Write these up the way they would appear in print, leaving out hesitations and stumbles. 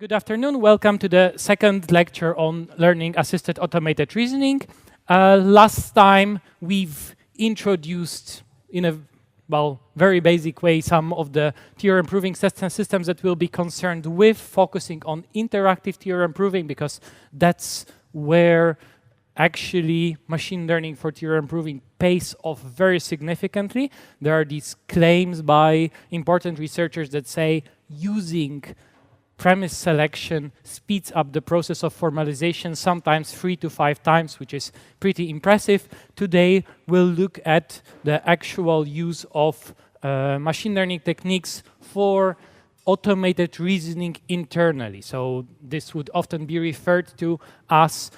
Good afternoon. Welcome to the second lecture on learning assisted automated reasoning. Last time we've introduced in a very basic way some of the theorem proving sets and systems that we'll be concerned with, focusing on interactive theorem proving because that's where actually machine learning for theorem proving pays off very significantly. There are these claims by important researchers that say using premise selection speeds up the process of formalization, sometimes 3 to 5 times, which is pretty impressive. Today, we'll look at the actual use of machine learning techniques for automated reasoning internally. So this would often be referred to as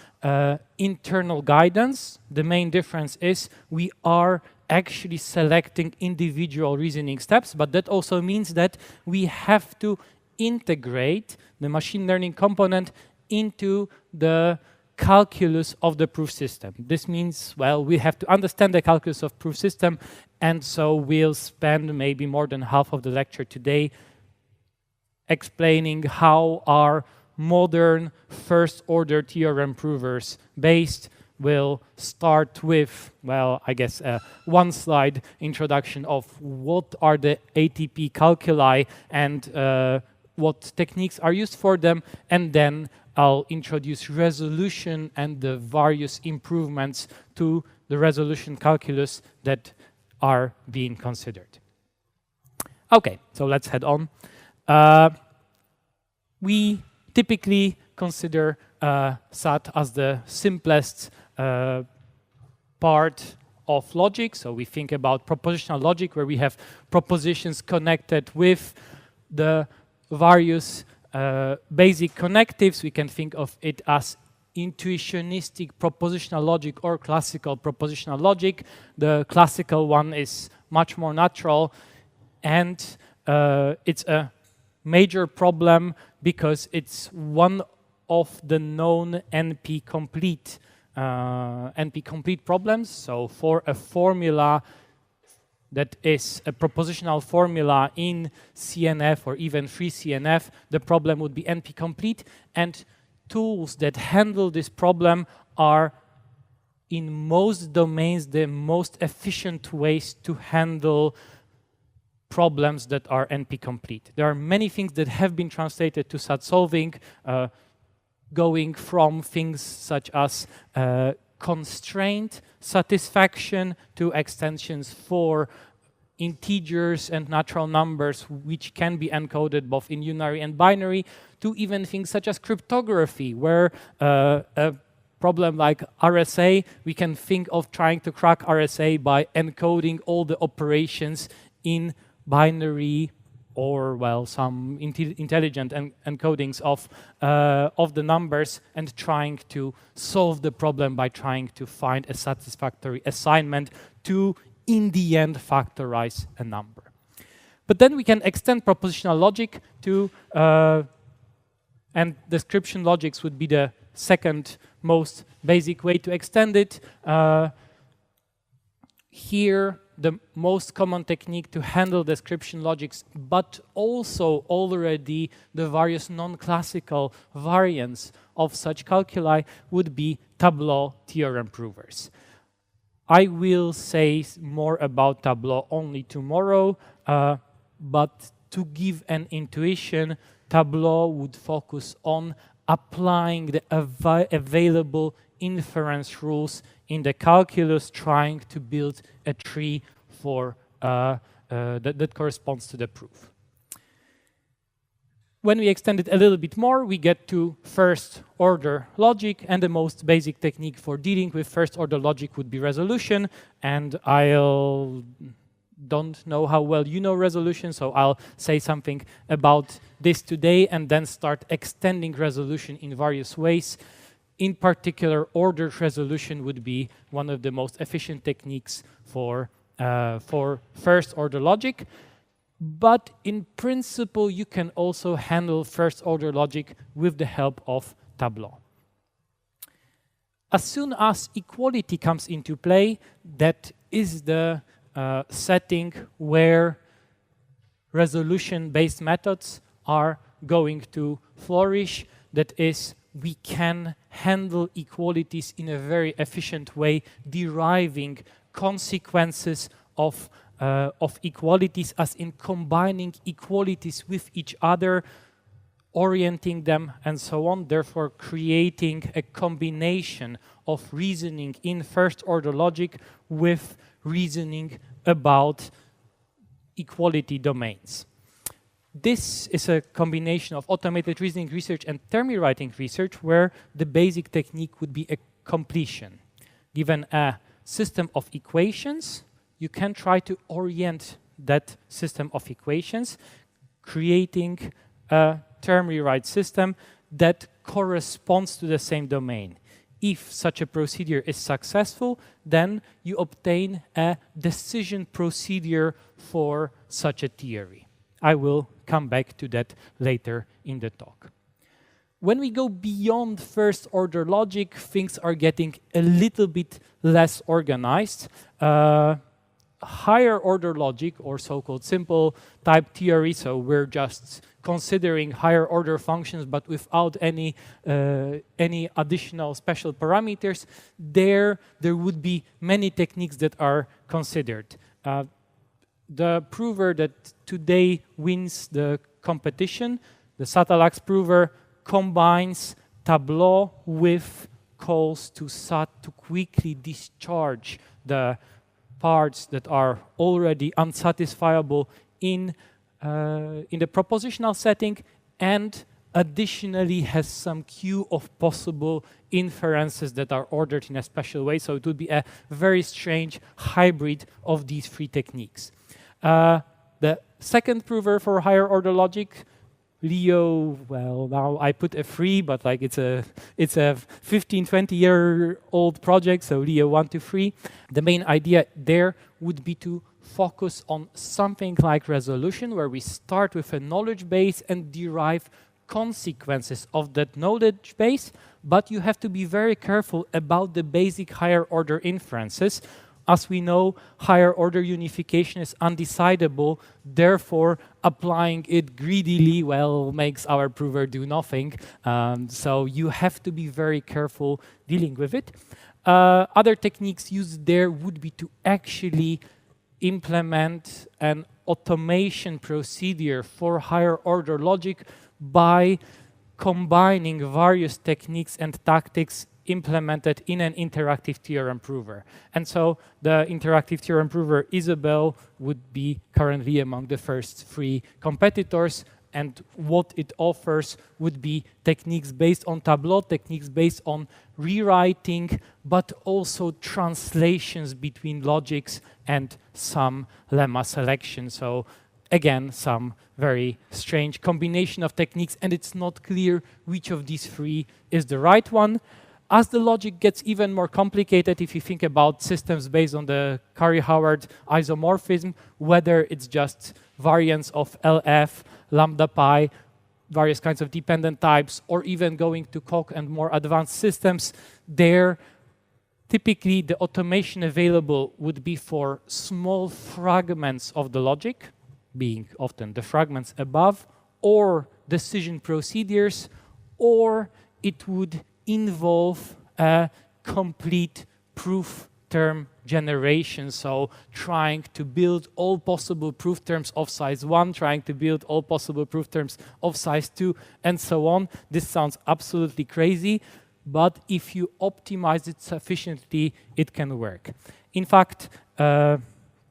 internal guidance. The main difference is we are actually selecting individual reasoning steps, but that also means that we have to integrate the machine learning component into the calculus of the proof system. This means, well, we have to understand the calculus of proof system, and so we'll spend maybe more than half of the lecture today explaining how our modern first-order theorem provers based. We'll start with, well, I guess one slide introduction of what are the ATP calculi and what techniques are used for them, and then I'll introduce resolution and the various improvements to the resolution calculus that are being considered. Okay, so let's head on. We typically consider SAT as the simplest part of logic. So we think about propositional logic, where we have propositions connected with the various basic connectives. We can think of it as intuitionistic propositional logic or classical propositional logic. The classical one is much more natural, and it's a major problem because it's one of the known NP-complete problems. So for a formula that is a propositional formula in CNF or even free CNF, the problem would be NP-complete, and tools that handle this problem are, in most domains, the most efficient ways to handle problems that are NP-complete. There are many things that have been translated to SAT solving, going from things such as constraint satisfaction to extensions for integers and natural numbers, which can be encoded both in unary and binary, to even things such as cryptography, where a problem like RSA, we can think of trying to crack RSA by encoding all the operations in binary or, well, some intelligent encodings of the numbers, and trying to solve the problem by trying to find a satisfactory assignment to, in the end, factorize a number. But then we can extend propositional logic to, and description logics would be the second most basic way to extend it. Here, the most common technique to handle description logics, but also already the various non-classical variants of such calculi, would be Tableau theorem provers. I will say more about Tableau only tomorrow, but to give an intuition, Tableau would focus on applying the available inference rules in the calculus, trying to build a tree for that corresponds to the proof. When we extend it a little bit more, we get to first-order logic, and the most basic technique for dealing with first-order logic would be resolution. And I don't know how well you know resolution, so I'll say something about this today and then start extending resolution in various ways. In particular, ordered resolution would be one of the most efficient techniques for first-order logic. But in principle, you can also handle first-order logic with the help of Tableau. As soon as equality comes into play, that is the setting where resolution-based methods are going to flourish. That is, we can handle equalities in a very efficient way, deriving consequences of equalities, as in combining equalities with each other, orienting them, and so on, therefore creating a combination of reasoning in first-order logic with reasoning about equality domains. This is a combination of automated reasoning research and term rewriting research, where the basic technique would be a completion. Given a system of equations, you can try to orient that system of equations, creating a term rewrite system that corresponds to the same domain. If such a procedure is successful, then you obtain a decision procedure for such a theory. I will come back to that later in the talk. When we go beyond first-order logic, things are getting a little bit less organized. Higher-order logic, or so-called simple type theory, so we're just considering higher-order functions but without any additional special parameters, there would be many techniques that are considered. The prover that today wins the competition, the Satalax prover, combines Tableau with calls to SAT to quickly discharge the parts that are already unsatisfiable in the propositional setting, and additionally has some queue of possible inferences that are ordered in a special way. So it would be a very strange hybrid of these three techniques. The second prover for higher order logic, Leo, well, now I put a 3, but like it's a 15, 20-year-old project, so Leo 1 to 3. The main idea there would be to focus on something like resolution, where we start with a knowledge base and derive consequences of that knowledge base, but you have to be very careful about the basic higher order inferences. As we know, higher order unification is undecidable, therefore applying it greedily, well, makes our prover do nothing. So you have to be very careful dealing with it. Other techniques used there would be to actually implement an automation procedure for higher order logic by combining various techniques and tactics implemented in an interactive theorem prover. And so the interactive theorem prover Isabel would be currently among the first 3 competitors, and what it offers would be techniques based on Tableau, techniques based on rewriting, but also translations between logics and some lemma selection. So again, some very strange combination of techniques, and it's not clear which of these 3 is the right one. As the logic gets even more complicated, if you think about systems based on the Curry-Howard isomorphism, whether it's just variants of LF, lambda pi, various kinds of dependent types, or even going to Coq and more advanced systems, there typically the automation available would be for small fragments of the logic, being often the fragments above, or decision procedures, or it would involve a complete proof term generation. So trying to build all possible proof terms of size 1, trying to build all possible proof terms of size 2, and so on. This sounds absolutely crazy, but if you optimize it sufficiently, it can work. In fact,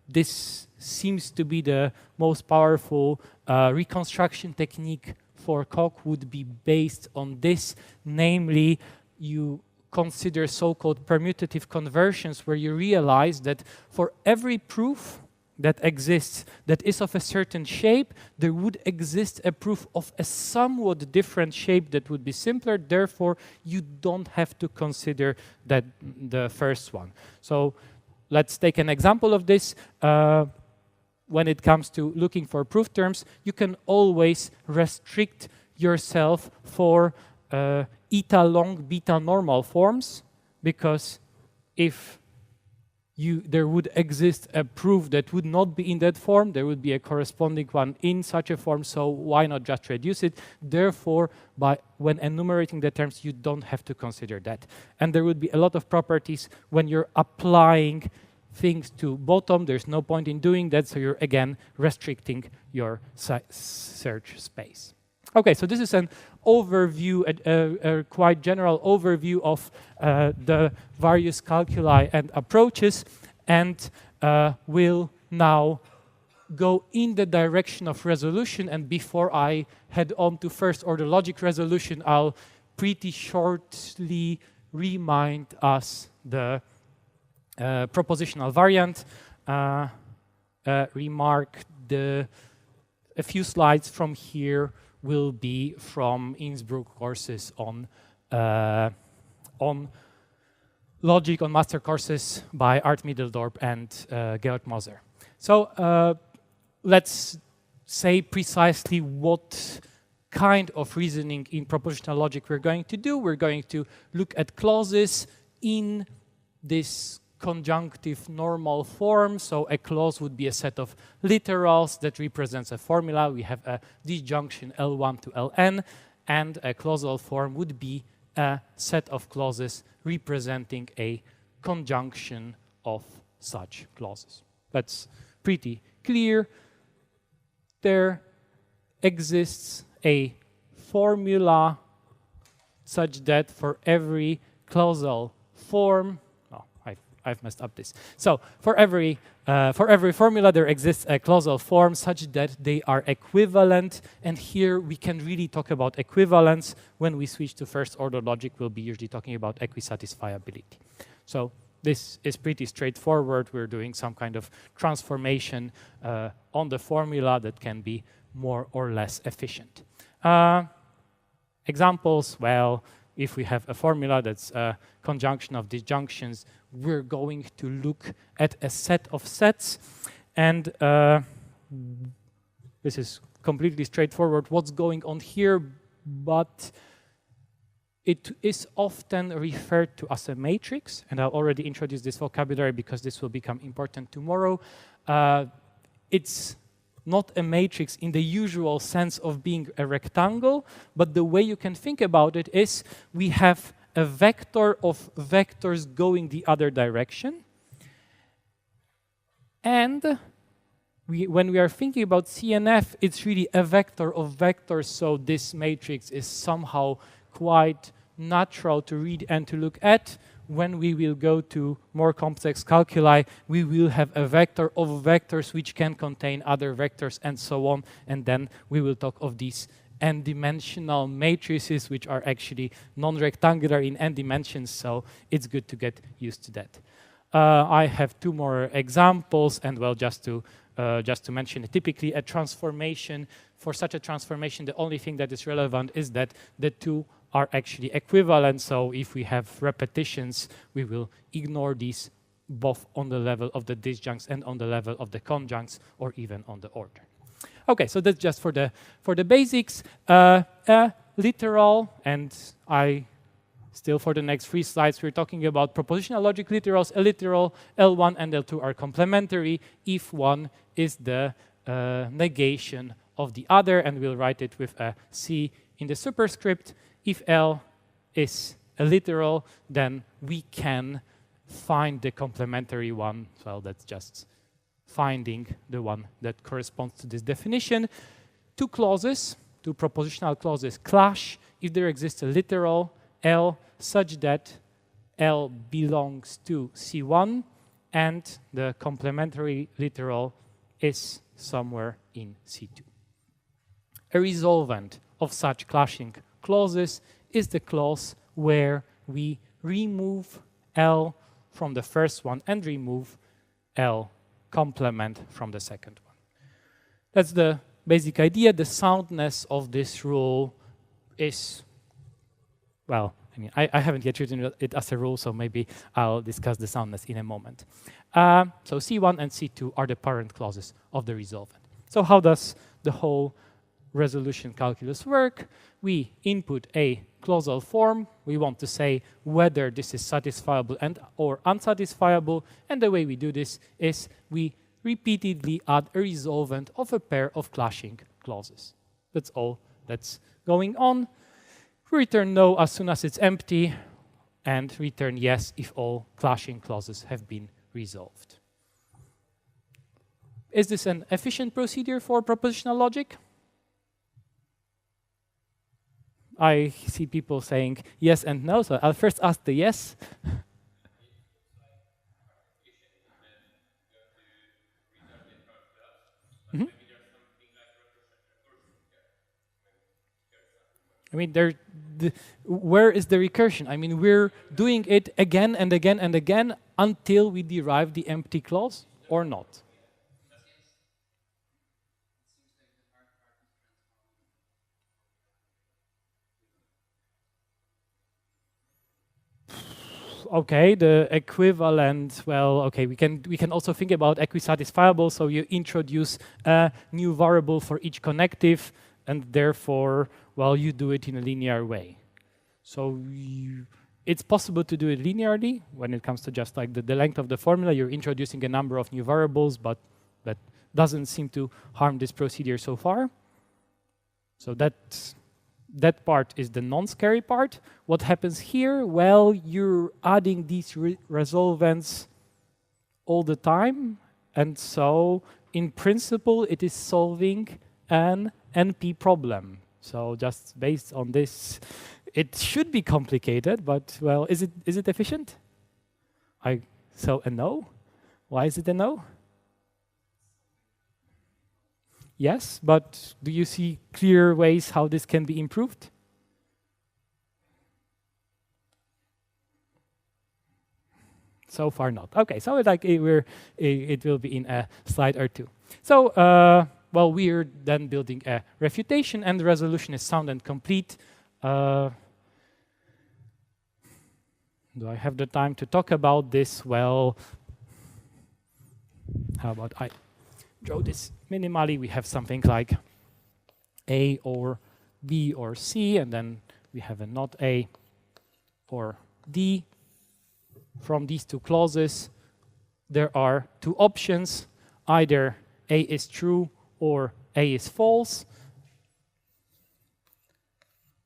this seems to be the most powerful reconstruction technique for Coq would be based on this, namely you consider so-called permutative conversions, where you realize that for every proof that exists that is of a certain shape, there would exist a proof of a somewhat different shape that would be simpler, therefore you don't have to consider that the first one. So let's take an example of this. When it comes to looking for proof terms, you can always restrict yourself for eta long, beta normal forms, because if there would exist a proof that would not be in that form. There would be a corresponding one in such a form, so why not just reduce it? Therefore, when enumerating the terms, you don't have to consider that. And there would be a lot of properties when you're applying things to bottom. There's no point in doing that, so you're again restricting your search space. Okay, so this is an overview, a quite general overview of the various calculi and approaches, and we'll now go in the direction of resolution. And before I head on to first order logic resolution, I'll pretty shortly remind us the propositional variant. Remark a few slides from here will be from Innsbruck courses on logic, on master courses by Art Middeldorp and Georg Moser. So let's say precisely what kind of reasoning in propositional logic we're going to do. We're going to look at clauses in this conjunctive normal form. So a clause would be a set of literals that represents a formula. We have a disjunction L1 to Ln, and a clausal form would be a set of clauses representing a conjunction of such clauses. That's pretty clear. There exists a formula such that for every clausal form, I've messed up this. So for every formula, there exists a clausal form such that they are equivalent. And here we can really talk about equivalence. When we switch to first order logic, we'll be usually talking about equisatisfiability. So this is pretty straightforward. We're doing some kind of transformation on the formula that can be more or less efficient. Examples, well, if we have a formula that's a conjunction of disjunctions, we're going to look at a set of sets. And this is completely straightforward what's going on here, but it is often referred to as a matrix. And I'll already introduce this vocabulary because this will become important tomorrow. It's not a matrix in the usual sense of being a rectangle, but the way you can think about it is we have a vector of vectors going the other direction. And when we are thinking about CNF, it's really a vector of vectors, so this matrix is somehow quite natural to read and to look at. When we will go to more complex calculi, we will have a vector of vectors which can contain other vectors and so on. And then we will talk of these n-dimensional matrices, which are actually non-rectangular in n dimensions. So it's good to get used to that. I have two more examples, and well, just to mention it, typically a transformation, for such a transformation, the only thing that is relevant is that the two are actually equivalent. So if we have repetitions, we will ignore these both on the level of the disjuncts and on the level of the conjuncts, or even on the order. Okay, so that's just for the basics. A literal, and still for the next 3 slides, we're talking about propositional logic literals. A literal, L1 and L2 are complementary if one is the negation of the other, and we'll write it with a C in the superscript. If L is a literal, then we can find the complementary one. Well, that's just finding the one that corresponds to this definition. Two clauses, two propositional clauses clash if there exists a literal L such that L belongs to C1 and the complementary literal is somewhere in C2. A resolvent of such clashing clauses is the clause where we remove L from the first one and remove L complement from the second one. That's the basic idea. The soundness of this rule is, well, I mean, I haven't yet written it as a rule, so maybe I'll discuss the soundness in a moment. So C1 and C2 are the parent clauses of the resolvent. So how does the whole resolution calculus work. We input a clausal form. We want to say whether this is satisfiable and or unsatisfiable. And the way we do this is we repeatedly add a resolvent of a pair of clashing clauses. That's all that's going on. We return no as soon as it's empty, and return yes if all clashing clauses have been resolved. Is this an efficient procedure for propositional logic? I see people saying yes and no, so I'll first ask the yes. Mm-hmm. I mean, where is the recursion? I mean, we're doing it again and again and again until we derive the empty clause, or not? Okay, the equivalent, well, okay, we can also think about equisatisfiable, so you introduce a new variable for each connective, and therefore, well, you do it in a linear way. So it's possible to do it linearly when it comes to just like the length of the formula. You're introducing a number of new variables, but that doesn't seem to harm this procedure so far. So that part is the non-scary part. What happens here? Well, you're adding these resolvents all the time. And so, in principle, it is solving an NP problem. So just based on this, it should be complicated, but, well, is it efficient? So a no? Why is it a no? Yes, but do you see clear ways how this can be improved? So far not. Okay, so it will be in a slide or two. So, well, we're then building a refutation, and the resolution is sound and complete. Do I have the time to talk about this? Well, how about I draw this minimally? We have something like A or B or C, and then we have a not A or D. From these two clauses, there are two options. Either A is true or A is false.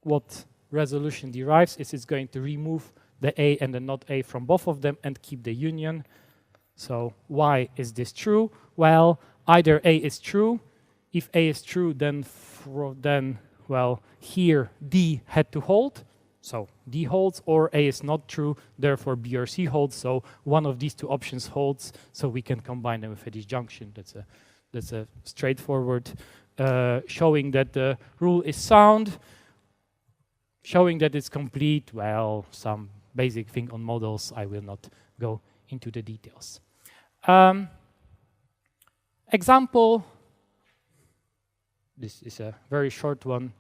What resolution derives is it's going to remove the A and the not A from both of them and keep the union. So why is this true? Well, either A is true. If A is true, then well, here D had to hold. So D holds, or A is not true, therefore B or C holds. So one of these two options holds, so we can combine them with a disjunction. That's a straightforward showing that the rule is sound. Showing that it's complete, well, some basic thing on models. I will not go into the details. Example. This is a very short one.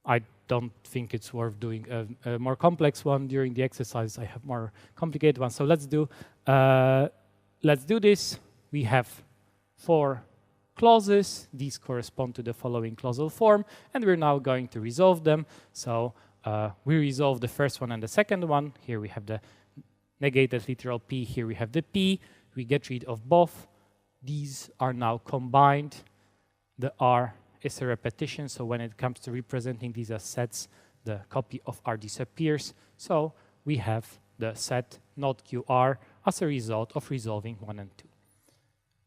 I don't think it's worth doing a more complex one during the exercise. I have more complicated ones. So let's do this. We have 4 clauses. These correspond to the following clausal form, and we're now going to resolve them. So we resolve the first one and the second one. Here we have the negated literal P. Here we have the P. We get rid of both. These are now combined. The R is a repetition, so when it comes to representing these as sets, the copy of R disappears. So we have the set not QR as a result of resolving 1 and 2.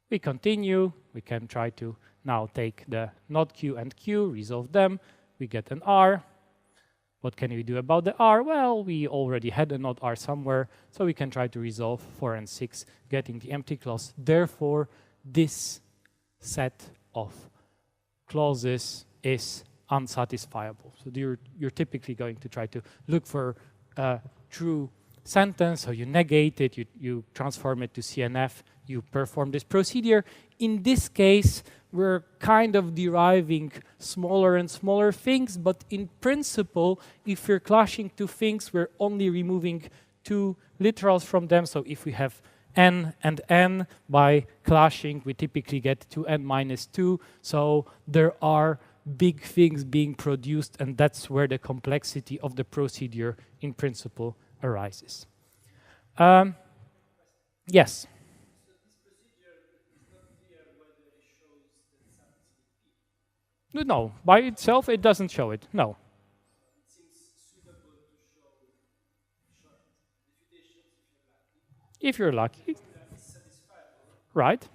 We continue. We can try to now take the not Q and Q, resolve them. We get an R. What can we do about the R? Well, we already had a not R somewhere, so we can try to resolve 4 and 6, getting the empty clause. Therefore, this set of clauses is unsatisfiable. So you're typically going to try to look for a true sentence, so you negate it, you transform it to CNF, you perform this procedure. In this case, we're kind of deriving smaller and smaller things, but in principle, if we're clashing two things, we're only removing 2 literals from them. So if we have n and n, by clashing, we typically get 2n minus 2. So there are big things being produced, and that's where the complexity of the procedure in principle arises. Yes? No, by itself it doesn't show it, no. If you're lucky. Right.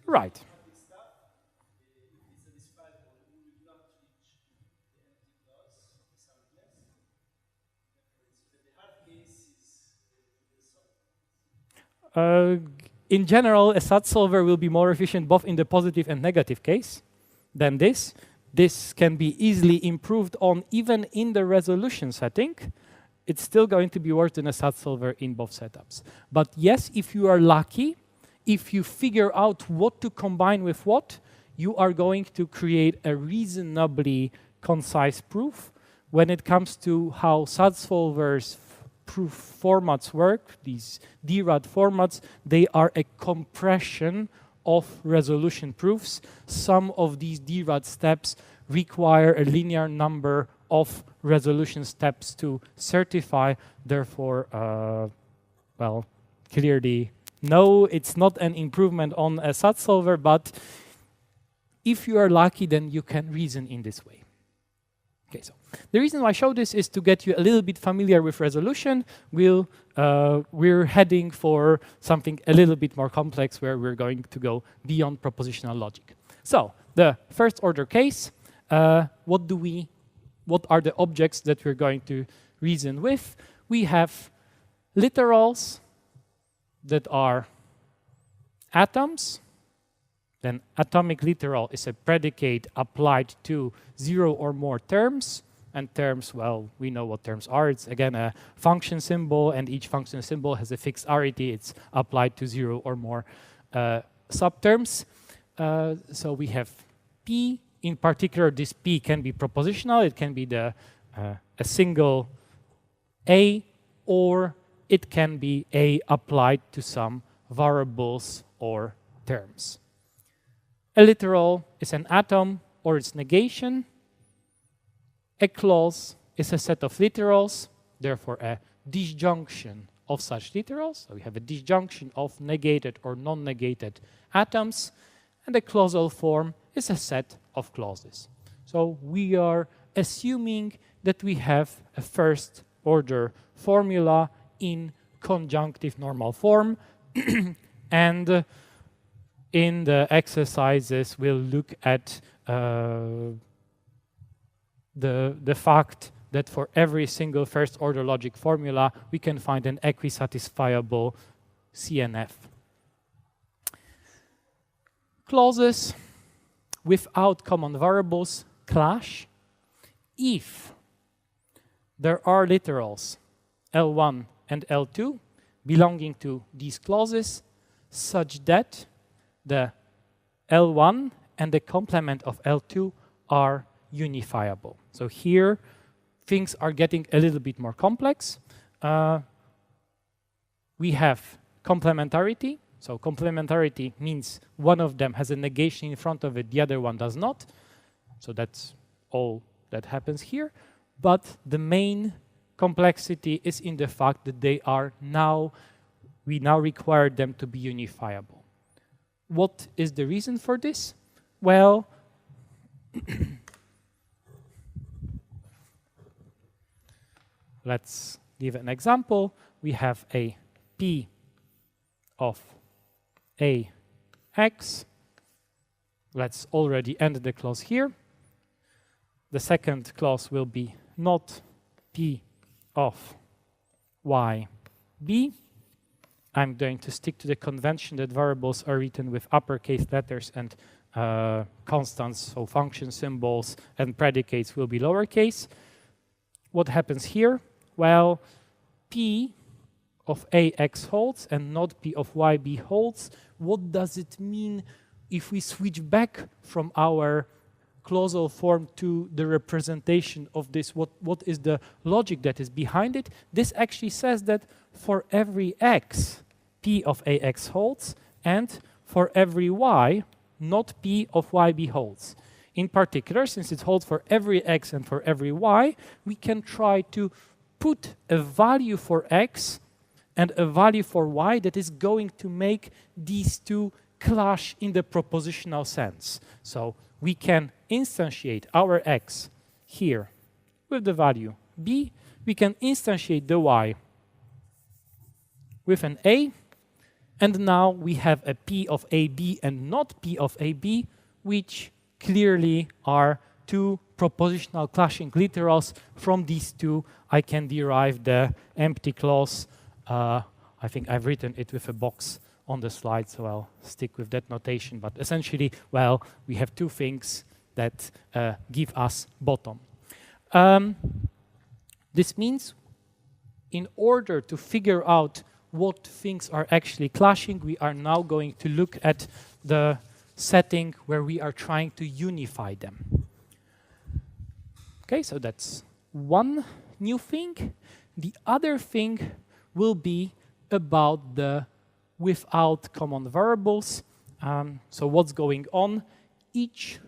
Right. In general, a SAT solver will be more efficient both in the positive and negative case than this. This can be easily improved on even in the resolution setting. It's still going to be worse than a SAT solver in both setups. But yes, if you are lucky, if you figure out what to combine with what, you are going to create a reasonably concise proof. When it comes to how SAT solvers proof formats work, these DRAD formats, they are a compression of resolution proofs. Some of these DRAD steps require a linear number of resolution steps to certify. Therefore, well, clearly, no, it's not an improvement on a SAT solver, but if you are lucky, then you can reason in this way. Okay, so the reason why I show this is to get you a little bit familiar with resolution. We're heading for something a little bit more complex where we're going to go beyond propositional logic. So the first order case, what are the objects that we're going to reason with? We have literals that are atoms. Then atomic literal is a predicate applied to 0 or more terms. And terms, well, we know what terms are. It's, again, a function symbol, and each function symbol has a fixed arity. It's applied to 0 or more subterms. So we have P. In particular, this P can be propositional. It can be a single A, or it can be A applied to some variables or terms. A literal is an atom or its negation. A clause is a set of literals, therefore a disjunction of such literals. So we have a disjunction of negated or non-negated atoms. And a clausal form is a set of clauses. So we are assuming that we have a first order formula in conjunctive normal form. And in the exercises, we'll look at the fact that for every single first order logic formula, we can find an equisatisfiable CNF. Clauses without common variables clash if there are literals L1 and L2 belonging to these clauses such that the L1 and the complement of L2 are unifiable. So here, things are getting a little bit more complex. We have complementarity. So complementarity means one of them has a negation in front of it, the other one does not. So that's all that happens here. But the main complexity is in the fact that we now require them to be unifiable. What is the reason for this? Well, let's give an example. We have a P of AX. Let's already end the clause here. The second clause will be not P of YB. I'm going to stick to the convention that variables are written with uppercase letters and constants, so function symbols and predicates will be lowercase. What happens here? Well, P of AX holds and not P of YB holds. What does it mean if we switch back from our clausal form to the representation of this? What is the logic that is behind it? This actually says that for every X, P of AX holds, and for every Y, not P of YB holds. In particular, since it holds for every X and for every Y, we can try to put a value for X and a value for Y that is going to make these two clash in the propositional sense. So we can instantiate our X here with the value B. We can instantiate the Y with an A. And now we have a P of AB and not P of AB, which clearly are two propositional clashing literals. From these two, I can derive the empty clause. I think I've written it with a box on the slide, so I'll stick with that notation. But essentially, well, we have two things that give us bottom. This means in order to figure out what things are actually clashing, we are now going to look at the setting where we are trying to unify them. Okay, so that's one new thing. The other thing will be about the without common variables. So what's going on? Each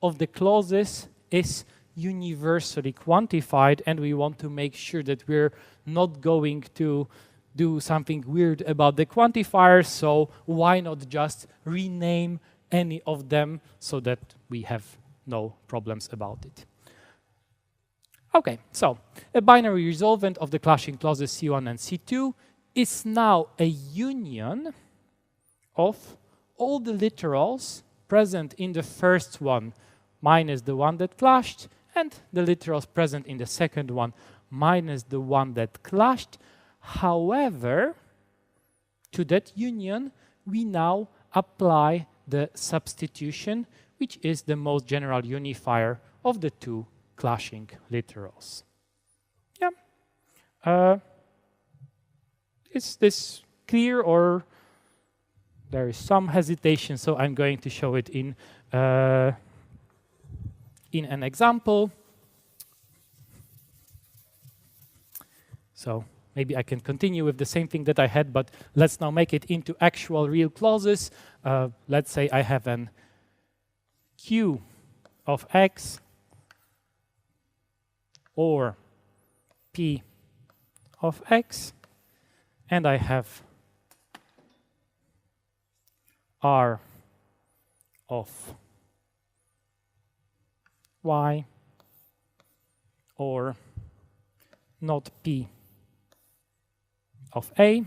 of the clauses is universally quantified, and we want to make sure that we're not going to do something weird about the quantifiers, so why not just rename any of them so that we have no problems about it. Okay, so a binary resolvent of the clashing clauses C1 and C2 is now a union of all the literals present in the first one minus the one that clashed, and the literals present in the second one minus the one that clashed. However, to that union, we now apply the substitution, which is the most general unifier of the two clashing literals. Yeah. Is this clear, or there is some hesitation? So I'm going to show it in an example. So maybe I can continue with the same thing that I had, but let's now make it into actual real clauses. Let's say I have an Q of X or P of X, and I have R of Y or not P of A.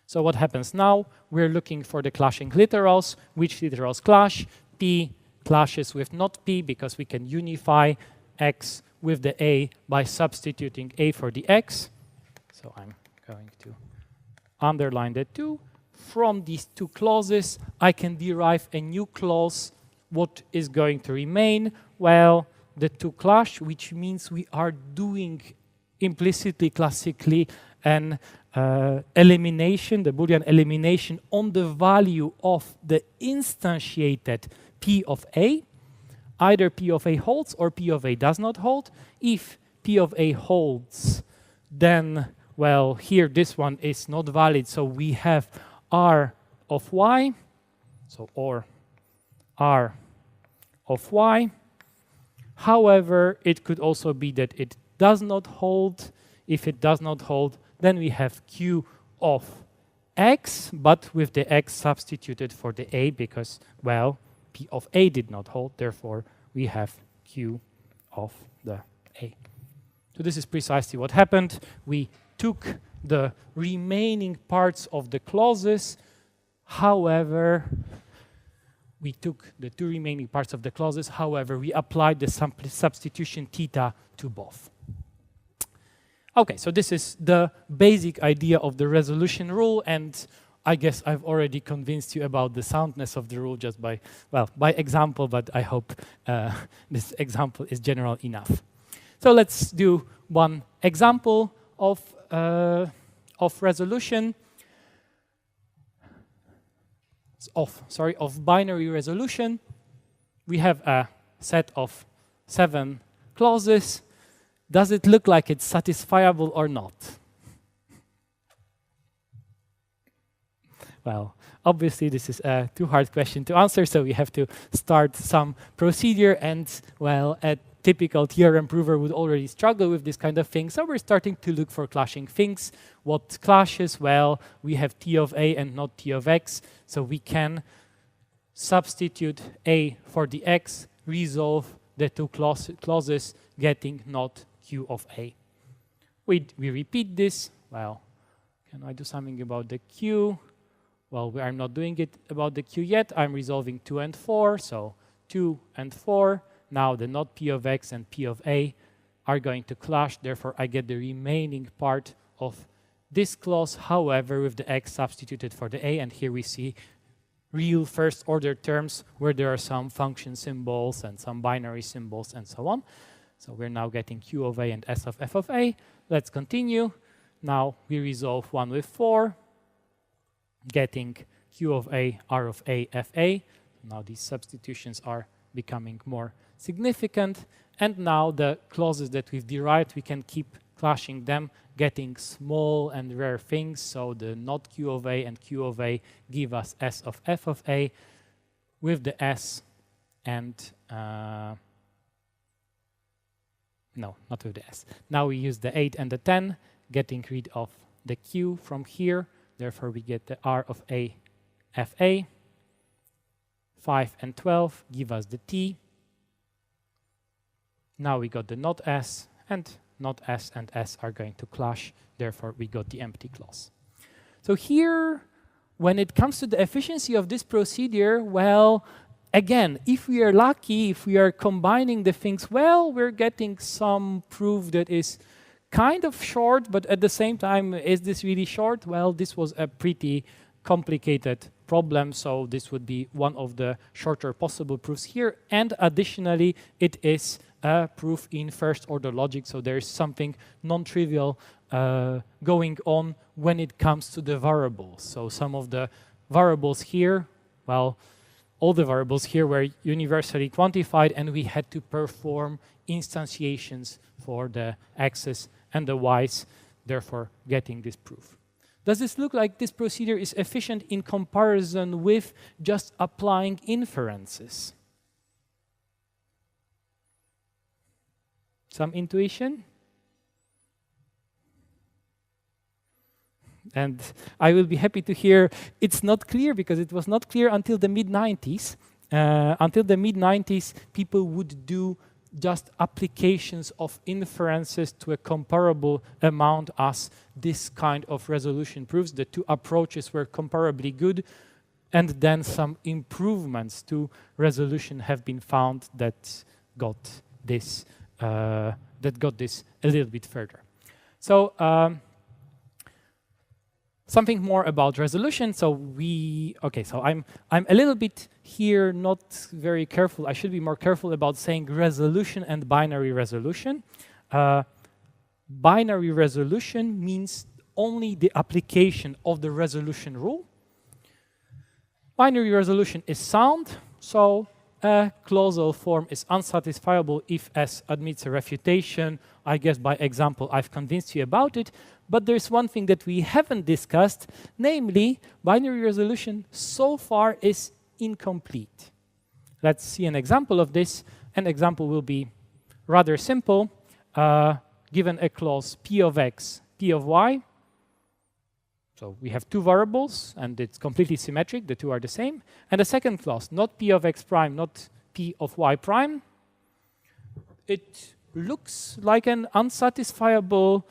So what happens now? We're looking for the clashing literals. Which literals clash? P clashes with not P because we can unify X with the A by substituting A for the X. So I'm going to underline that too. From these two clauses, I can derive a new clause. What is going to remain? Well, the two clash, which means we are doing implicitly, classically, an elimination, the Boolean elimination on the value of the instantiated P of A. Either P of A holds or P of A does not hold. If P of A holds, then, well, here this one is not valid, so we have R of Y, so or R of Y. However, it could also be that it does not hold. If it does not hold, then we have Q of X, but with the X substituted for the A because, well, P of A did not hold, therefore we have Q of the A. So this is precisely what happened. We took the remaining parts of the clauses. However, we took the two remaining parts of the clauses. However, we applied the substitution theta to both. Okay, so this is the basic idea of the resolution rule, and I guess I've already convinced you about the soundness of the rule just by, well, by example, but I hope this example is general enough. So let's do one example of resolution, of binary resolution. We have a set of 7 clauses. Does it look like it's satisfiable or not? Well, obviously this is a too hard question to answer, so we have to start some procedure, and well, a typical theorem prover would already struggle with this kind of thing, so we're starting to look for clashing things. What clashes? Well, we have T of A and not T of X, so we can substitute A for the X, resolve the two clauses, getting not Q of A. We repeat this. Well, can I do something about the Q? Well, I'm not doing it about the Q yet. I'm resolving 2 and 4, so 2 and 4. Now the not P of X and P of A are going to clash. Therefore, I get the remaining part of this clause, however, with the X substituted for the A. And here we see real first-order terms where there are some function symbols and some binary symbols and so on. So we're now getting Q of A and S of F of A. Let's continue. Now we resolve 1 with 4, getting Q of A, R of A, F A. Now these substitutions are becoming more significant. And now the clauses that we've derived, we can keep clashing them, getting small and rare things. So the not Q of A and Q of A give us S of F of A with the S and no, not with the S. Now we use the 8 and the 10, getting rid of the Q from here. Therefore, we get the R of A, F A. 5 and 12 give us the T. Now we got the not S, and not S and S are going to clash. Therefore, we got the empty clause. So here, when it comes to the efficiency of this procedure, well, again, if we are lucky, if we are combining the things well, we're getting some proof that is kind of short, but at the same time, is this really short? Well, this was a pretty complicated problem, so this would be one of the shorter possible proofs here. And additionally, it is a proof in first-order logic, so there's something non-trivial going on when it comes to the variables. So some of the variables here, well, all the variables here were universally quantified, and we had to perform instantiations for the x's and the y's, therefore getting this proof. Does this look like this procedure is efficient in comparison with just applying inferences? Some intuition? And I will be happy to hear it's not clear, because it was not clear until the mid-90s. Until the mid-90s, people would do just applications of inferences to a comparable amount as this kind of resolution proves. The two approaches were comparably good, and then some improvements to resolution have been found that got this a little bit further. So something more about resolution. So I'm a little bit here not very careful. I should be more careful about saying resolution and binary resolution. Binary resolution means only the application of the resolution rule. Binary resolution is sound, so a clausal form is unsatisfiable if S admits a refutation. I guess by example I've convinced you about it. But there's one thing that we haven't discussed, namely binary resolution so far is incomplete. Let's see an example of this. An example will be rather simple. Given a clause P of X, P of Y. So we have two variables, and it's completely symmetric. The two are the same. And a second clause, not P of X prime, not P of Y prime. It looks like an unsatisfiable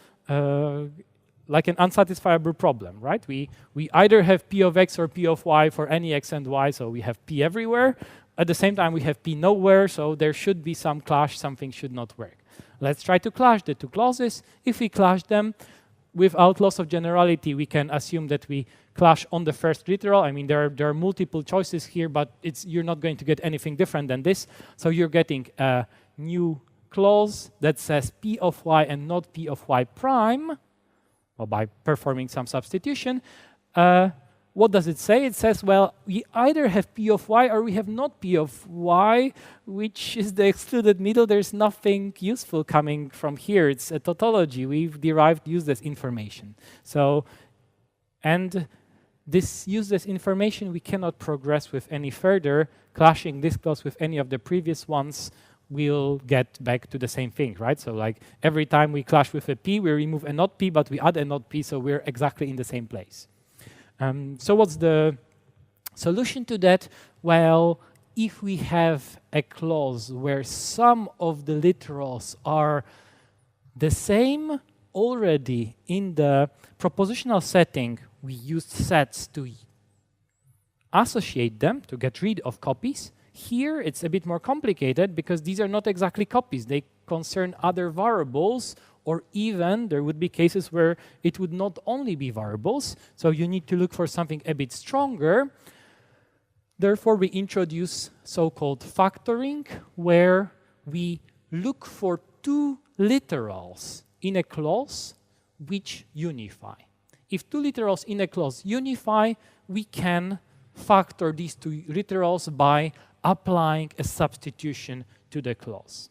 problem, right? We either have P of X or P of Y for any X and Y, so we have P everywhere. At the same time, we have P nowhere, so there should be some clash, something should not work. Let's try to clash the two clauses. If we clash them, without loss of generality, we can assume that we clash on the first literal. I mean, there are multiple choices here, but you're not going to get anything different than this. So you're getting a new clause that says P of Y and not P of Y prime, well, by performing some substitution. What does it say? It says, well, we either have P of Y or we have not P of Y, which is the excluded middle. There's nothing useful coming from here. It's a tautology. We've derived useless information. So, and this useless information we cannot progress with any further. Clashing this clause with any of the previous ones, we'll get back to the same thing, right? So like every time we clash with a P, we remove a not P, but we add a not P, so we're exactly in the same place. So what's the solution to that? Well, if we have a clause where some of the literals are the same already in the propositional setting, we used sets to associate them, to get rid of copies. Here, it's a bit more complicated because these are not exactly copies. They concern other variables, or even there would be cases where it would not only be variables. So you need to look for something a bit stronger. Therefore, we introduce so-called factoring, where we look for two literals in a clause which unify. If two literals in a clause unify, we can factor these two literals by applying a substitution to the clause.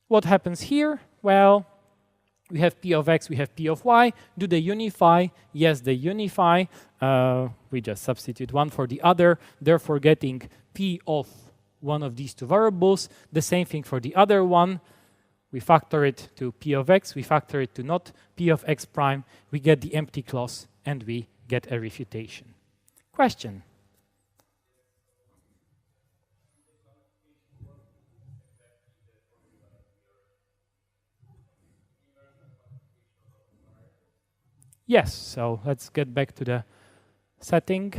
What happens here? Well, we have P of X, we have P of Y. Do they unify? Yes, they unify. We just substitute one for the other, therefore getting P of one of these two variables. The same thing for the other one. We factor it to P of X, we factor it to not P of X prime. We get the empty clause, and we get a refutation. Question? Yes, so let's get back to the setting.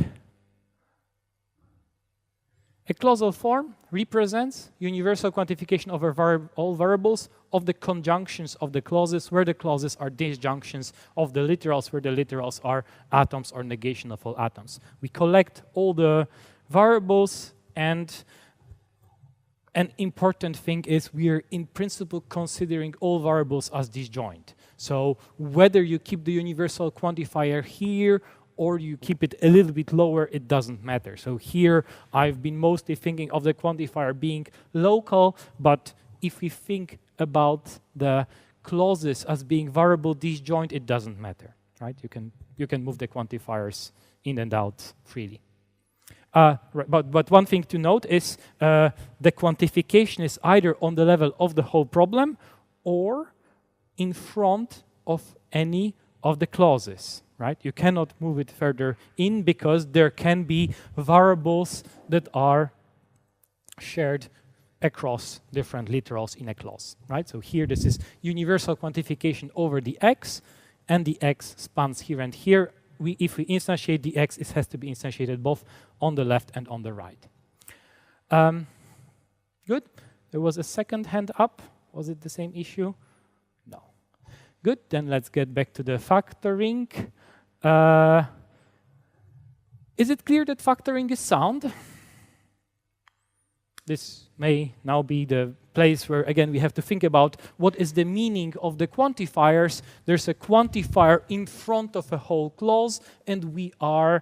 A clausal form represents universal quantification over all variables of the conjunctions of the clauses, where the clauses are disjunctions of the literals, where the literals are atoms or negation of all atoms. We collect all the variables, and an important thing is we are in principle considering all variables as disjoint. So whether you keep the universal quantifier here or you keep it a little bit lower, it doesn't matter. So here I've been mostly thinking of the quantifier being local, but if we think about the clauses as being variable disjoint, it doesn't matter, right? You can move the quantifiers in and out freely. But one thing to note is the quantification is either on the level of the whole problem or in front of any of the clauses, right? You cannot move it further in because there can be variables that are shared across different literals in a clause, right? So here this is universal quantification over the X, and the X spans here and here. If we instantiate the X, it has to be instantiated both on the left and on the right. Good. There was a second hand up. Was it the same issue? No. Good. Then let's get back to the factoring. Is it clear that factoring is sound? This may now be the place where, again, we have to think about what is the meaning of the quantifiers. There's a quantifier in front of a whole clause, and we are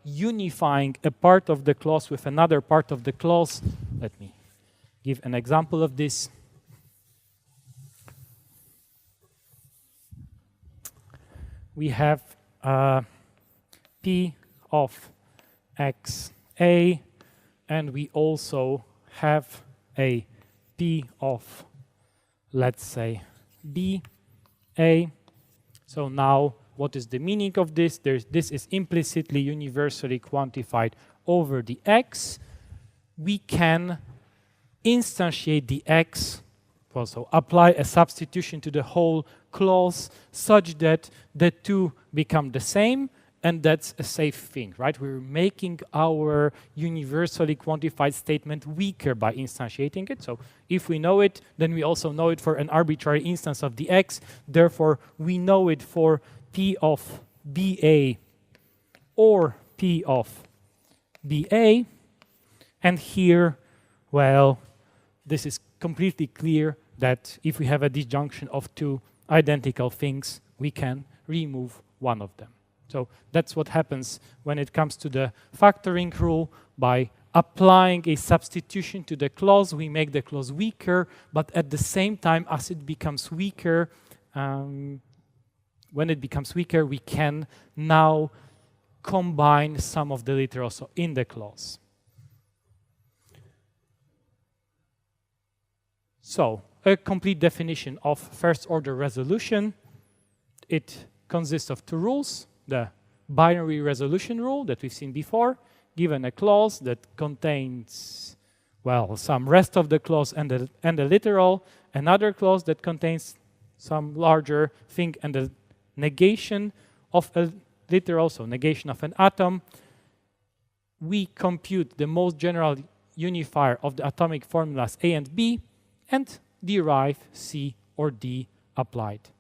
unifying a part of the clause with another part of the clause. Let me give an example of this. We have P of XA, and we also have a P of, let's say, BA. So now, what is the meaning of this? This is implicitly universally quantified over the X. We can instantiate the X, also apply a substitution to the whole clause such that the two become the same, and that's a safe thing, right? We're making our universally quantified statement weaker by instantiating it. So if we know it, then we also know it for an arbitrary instance of the X. Therefore, we know it for P of BA or P of BA. And here, well, this is completely clear that if we have a disjunction of two identical things, we can remove one of them. So that's what happens when it comes to the factoring rule. By applying a substitution to the clause, we make the clause weaker, but at the same time, as it becomes weaker, when it becomes weaker, we can now combine some of the literals in the clause. So, a complete definition of first-order resolution. It consists of two rules. The binary resolution rule that we've seen before, given a clause that contains, well, some rest of the clause and the literal, another clause that contains some larger thing and the negation of a literal, so negation of an atom. We compute the most general unifier of the atomic formulas A and B and derive C or D applied.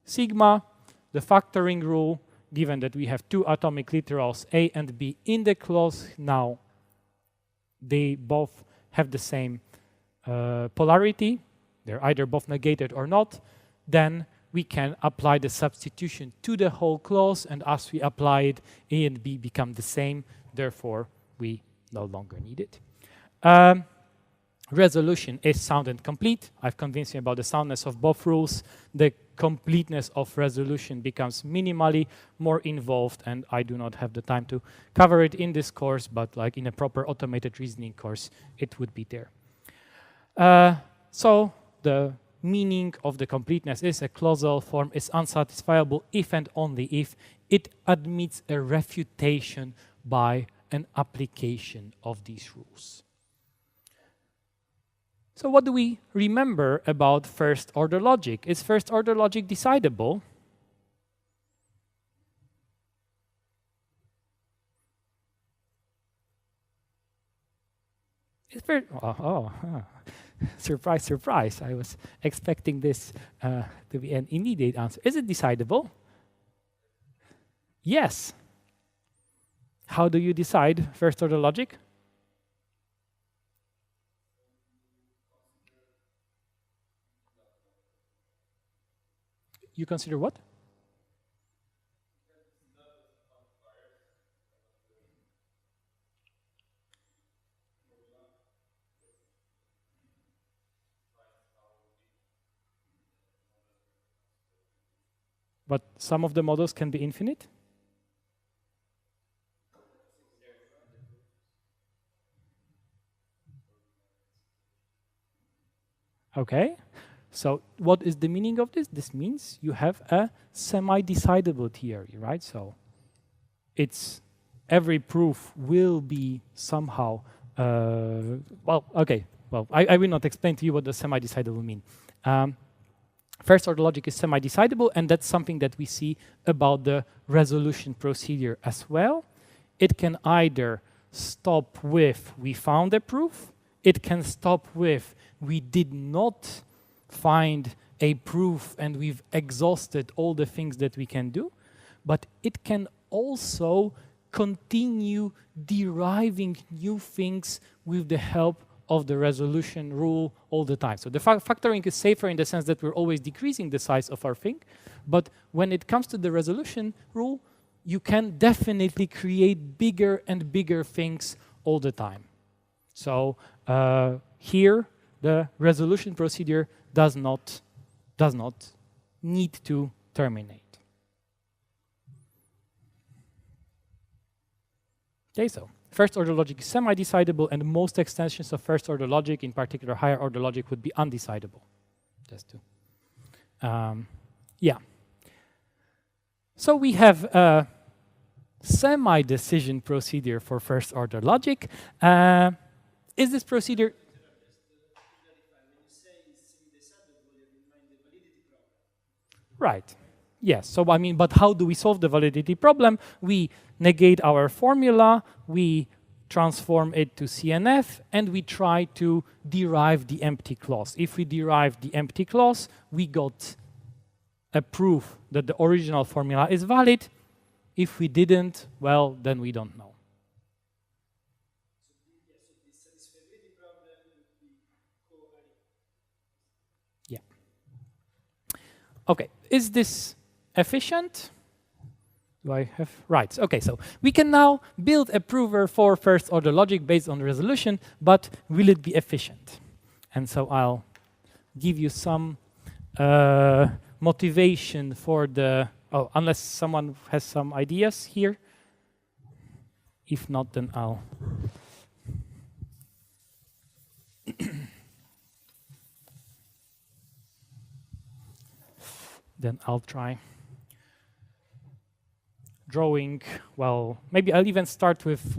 Sigma, the factoring rule, given that we have two atomic literals A and B in the clause, now they both have the same polarity, they're either both negated or not, then we can apply the substitution to the whole clause, and as we apply it, A and B become the same, therefore we no longer need it. Resolution is sound and complete. I've convinced you about the soundness of both rules. The completeness of resolution becomes minimally more involved, and I do not have the time to cover it in this course, but like in a proper automated reasoning course, it would be there. So the meaning of the completeness is a clausal form is unsatisfiable if and only if it admits a refutation by an application of these rules. So what do we remember about first-order logic? Is first-order logic decidable? It's very, surprise, surprise. I was expecting this to be an immediate answer. Is it decidable? Yes. How do you decide first-order logic? You consider what? But some of the models can be infinite? Okay. So what is the meaning of this? This means you have a semi-decidable theory, right? So it's every proof will be somehow, well, okay. Well, I will not explain to you what the semi-decidable mean. First-order logic is semi-decidable, and that's something that we see about the resolution procedure as well. It can either stop with we found a proof, it can stop with we did not find a proof and we've exhausted all the things that we can do, but it can also continue deriving new things with the help of the resolution rule all the time. So the factoring is safer in the sense that we're always decreasing the size of our thing, but when it comes to the resolution rule, you can definitely create bigger and bigger things all the time. So here, the resolution procedure does not need to terminate. Okay, so first-order logic is semi-decidable, and most extensions of first-order logic, in particular higher-order logic, would be undecidable. Just to, yeah. So we have a semi-decision procedure for first-order logic. Is this procedure? Right. Yes. So I mean, but how do we solve the validity problem? We negate our formula, we transform it to CNF, and we try to derive the empty clause. If we derive the empty clause, we got a proof that the original formula is valid. If we didn't, well, then we don't know. Yeah. Okay. Is this efficient? Do I have? Right. Okay, so we can now build a prover for first-order logic based on resolution, but will it be efficient? And so I'll give you some motivation for the Oh, unless someone has some ideas here. If not, then I'll. Then I'll try drawing. Well, maybe I'll even start with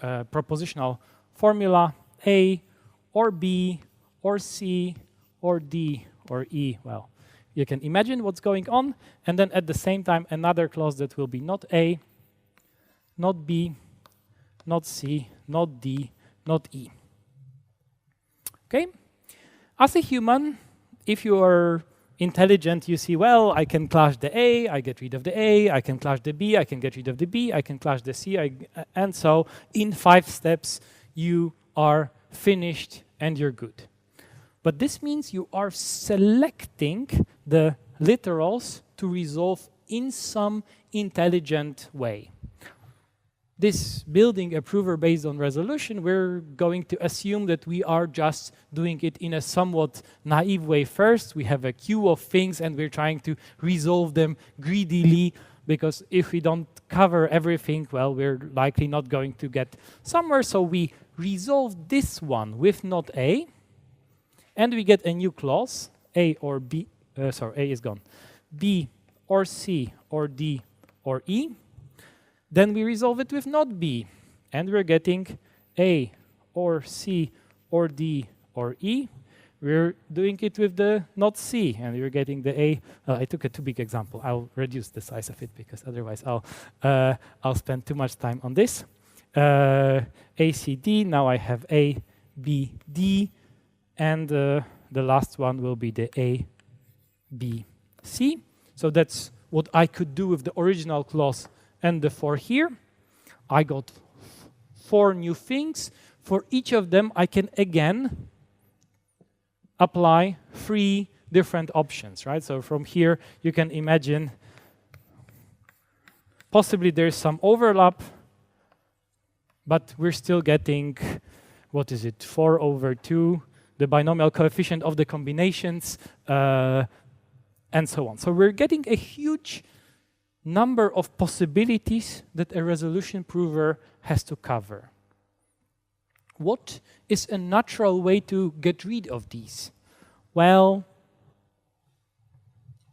propositional formula A or B or C or D or E. Well, you can imagine what's going on, and then at the same time another clause that will be not A, not B, not C, not D, not E. Okay? As a human, if you are intelligent, you see, well, I can clash the A, I get rid of the A, I can clash the B, I can get rid of the B, I can clash the C, and so in 5 steps you are finished and you're good. But this means you are selecting the literals to resolve in some intelligent way. This building a prover based on resolution, we're going to assume that we are just doing it in a somewhat naive way first. We have a queue of things and we're trying to resolve them greedily, because if we don't cover everything, well, we're likely not going to get somewhere. So we resolve this one with not A, and we get a new clause, A or B, sorry, A is gone, B or C or D or E. Then we resolve it with not B, and we're getting A or C or D or E. We're doing it with the not C, and we're getting the A. I took a too big example. I'll reduce the size of it, because otherwise I'll spend too much time on this. A, C, D. Now I have A, B, D, and the last one will be the A, B, C. So that's what I could do with the original clause and the 4 here. I got 4 new things. For each of them, I can again apply 3 different options, right? So from here, you can imagine possibly there's some overlap, but we're still getting, what is it, 4/2, the binomial coefficient of the combinations, and so on. So we're getting a huge number of possibilities that a resolution prover has to cover. What is a natural way to get rid of these? Well,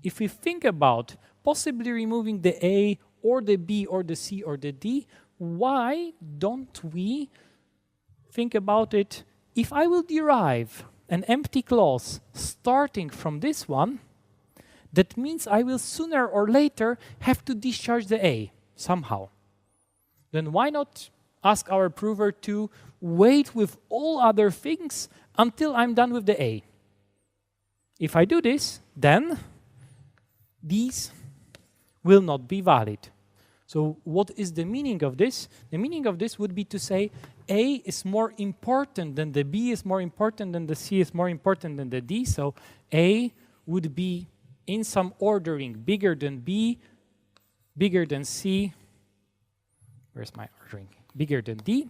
if we think about possibly removing the A or the B or the C or the D, why don't we think about it? If I will derive an empty clause starting from this one, that means I will sooner or later have to discharge the A somehow. Then why not ask our prover to wait with all other things until I'm done with the A? If I do this, then these will not be valid. So what is the meaning of this? The meaning of this would be to say A is more important than the B, is more important than the C, is more important than the D. So A would be in some ordering bigger than B, bigger than C. Where's my ordering? Bigger than D.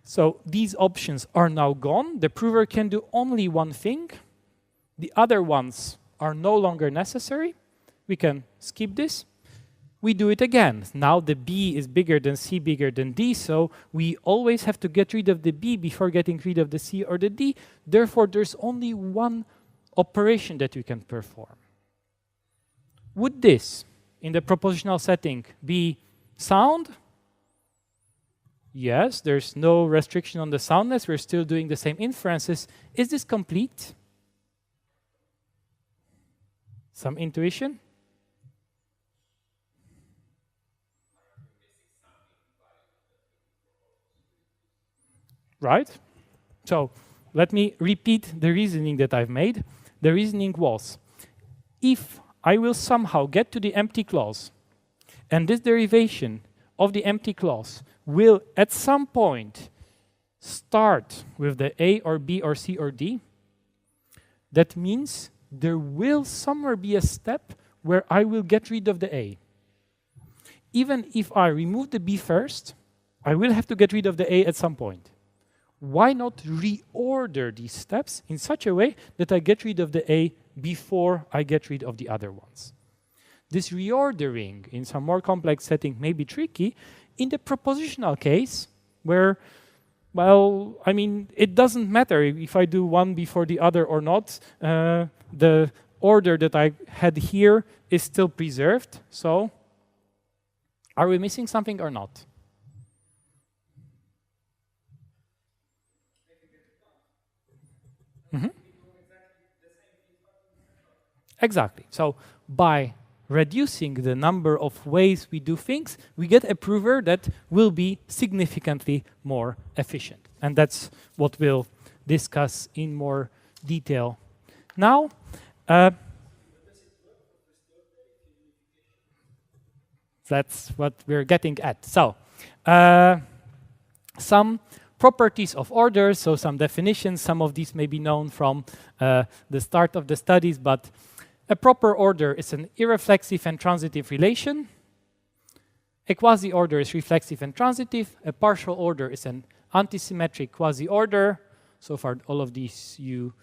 So these options are now gone. The prover can do only one thing. The other ones are no longer necessary. We can skip this. We do it again. Now the B is bigger than C, bigger than D, so we always have to get rid of the B before getting rid of the C or the D. Therefore, there's only one operation that we can perform. Would this, in the propositional setting, be sound? Yes, there's no restriction on the soundness. We're still doing the same inferences. Is this complete? Some intuition? Right? So let me repeat the reasoning that I've made. The reasoning was, if I will somehow get to the empty clause, and this derivation of the empty clause will at some point start with the A or B or C or D, that means there will somewhere be a step where I will get rid of the A. Even if I remove the B first, I will have to get rid of the A at some point. Why not reorder these steps in such a way that I get rid of the A before I get rid of the other ones? This reordering in some more complex setting may be tricky. In the propositional case, where, well, I mean, it doesn't matter if I do one before the other or not. The order that I had here is still preserved. So are we missing something or not? Mm-hmm. Exactly. So by reducing the number of ways we do things, we get a prover that will be significantly more efficient. And that's what we'll discuss in more detail now. That's what we're getting at. So some properties of orders, so some definitions. Some of these may be known from the start of the studies, but a proper order is an irreflexive and transitive relation. A quasi-order is reflexive and transitive. A partial order is an antisymmetric quasi-order. So far, all of these you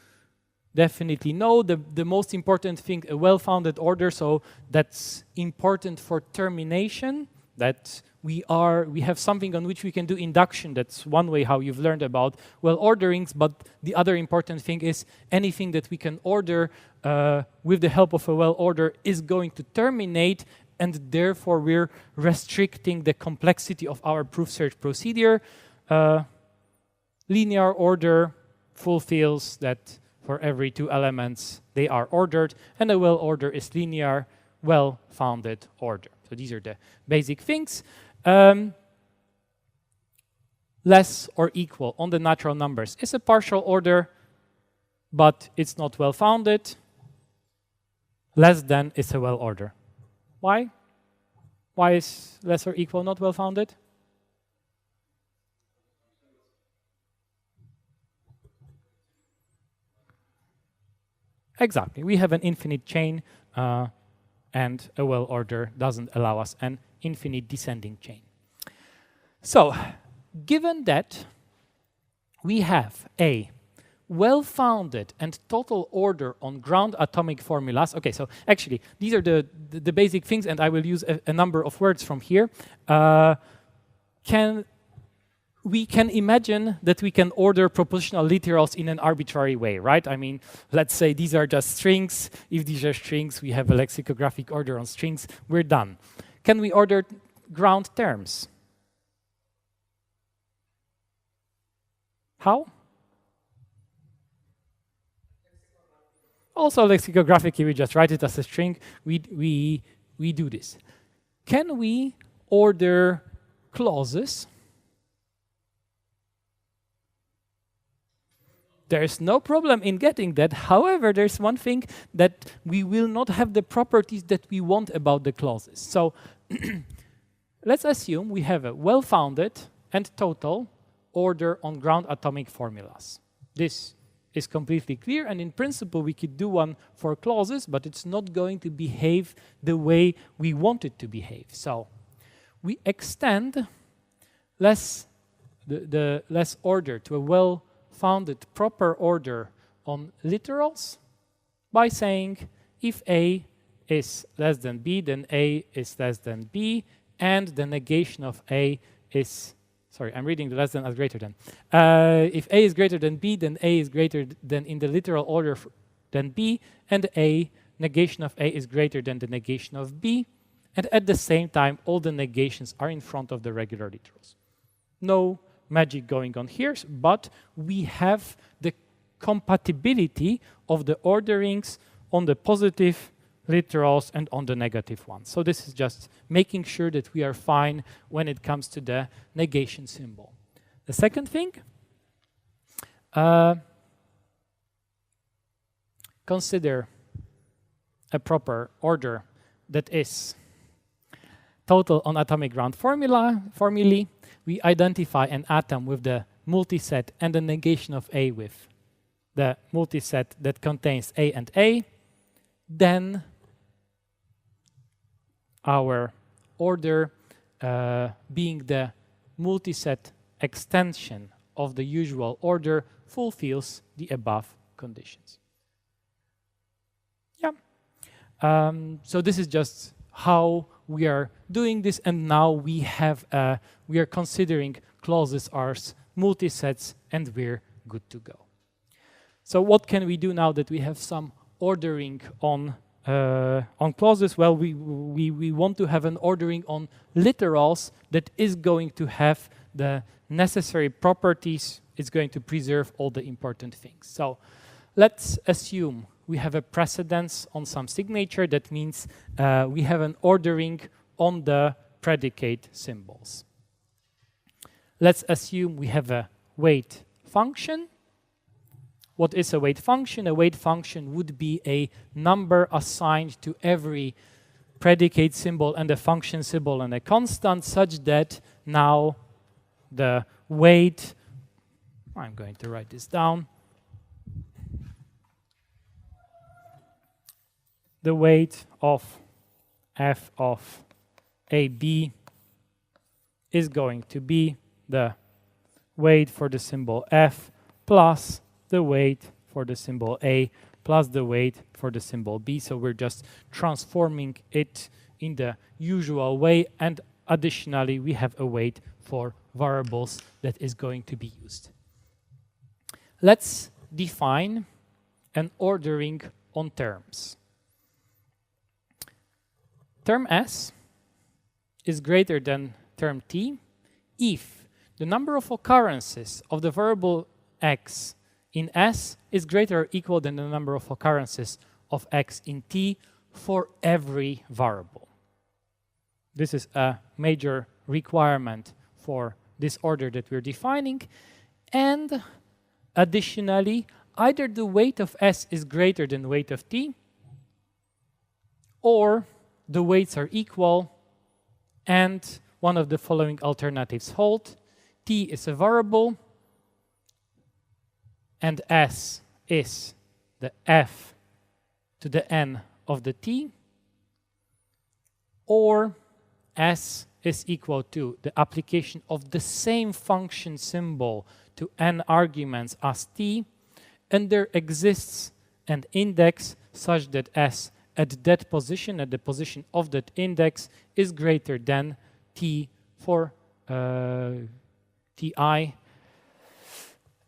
definitely know. The most important thing, a well-founded order, so that's important for termination, that we have something on which we can do induction. That's one way how you've learned about well orderings, but the other important thing is anything that we can order with the help of a well order is going to terminate, and therefore we're restricting the complexity of our proof search procedure. Linear order fulfills that for every two elements they are ordered, and a well order is linear, well-founded order. So these are the basic things. Less or equal on the natural numbers is a partial order, but it's not well-founded. Less than is a well order. Why? Why is less or equal not well-founded? Exactly. We have an infinite chain, and a well order doesn't allow us an infinite descending chain. So, given that we have a well-founded and total order on ground atomic formulas. Okay, so actually, these are the basic things, and I will use a number of words from here. We can imagine that we can order propositional literals in an arbitrary way, right? I mean, let's say these are just strings. If these are strings, we have a lexicographic order on strings. We're done. Can we order ground terms? How? Also lexicographically, we just write it as a string. We do this. Can we order clauses? There's no problem in getting that. However, there's one thing that we will not have the properties that we want about the clauses. So let's assume we have a well-founded and total order on ground atomic formulas. This is completely clear, and in principle we could do one for clauses, but it's not going to behave the way we want it to behave. So we extend the less order to a well-founded proper order on literals by saying if A is less than B, then A is less than B, and the negation of A is, sorry, I'm reading the less than as greater than. If A is greater than B, then A is greater than in the literal order than B, and A, negation of A is greater than the negation of B, and at the same time, all the negations are in front of the regular literals. No magic going on here, but we have the compatibility of the orderings on the positive literals and on the negative ones. So this is just making sure that we are fine when it comes to the negation symbol. The second thing, consider a proper order that is total on atomic ground formulae. We identify an atom with the multiset and the negation of A with the multiset that contains A and A. Then our order being the multiset extension of the usual order fulfills the above conditions. Yeah. So this is just how we are doing this, and now we are considering clauses as multisets, and we're good to go. So what can we do now that we have some ordering on clauses? Well, we want to have an ordering on literals that is going to have the necessary properties. It's going to preserve all the important things. So let's assume we have a precedence on some signature. That means we have an ordering on the predicate symbols. Let's assume we have a weight function. What is a weight function? A weight function would be a number assigned to every predicate symbol and a function symbol and a constant, such that now the weight, I'm going to write this down, the weight of f of AB is going to be the weight for the symbol f plus the weight for the symbol A plus the weight for the symbol B. So we're just transforming it in the usual way, and additionally we have a weight for variables that is going to be used. Let's define an ordering on terms. Term S is greater than term T if the number of occurrences of the variable x in S is greater or equal than the number of occurrences of x in T for every variable. This is a major requirement for this order that we're defining. And additionally, either the weight of S is greater than the weight of T, or the weights are equal, and one of the following alternatives hold. T is a variable, and S is the f to the n of the T, or S is equal to the application of the same function symbol to n arguments as T, and there exists an index such that S at that position, at the position of that index, is greater than T for Ti,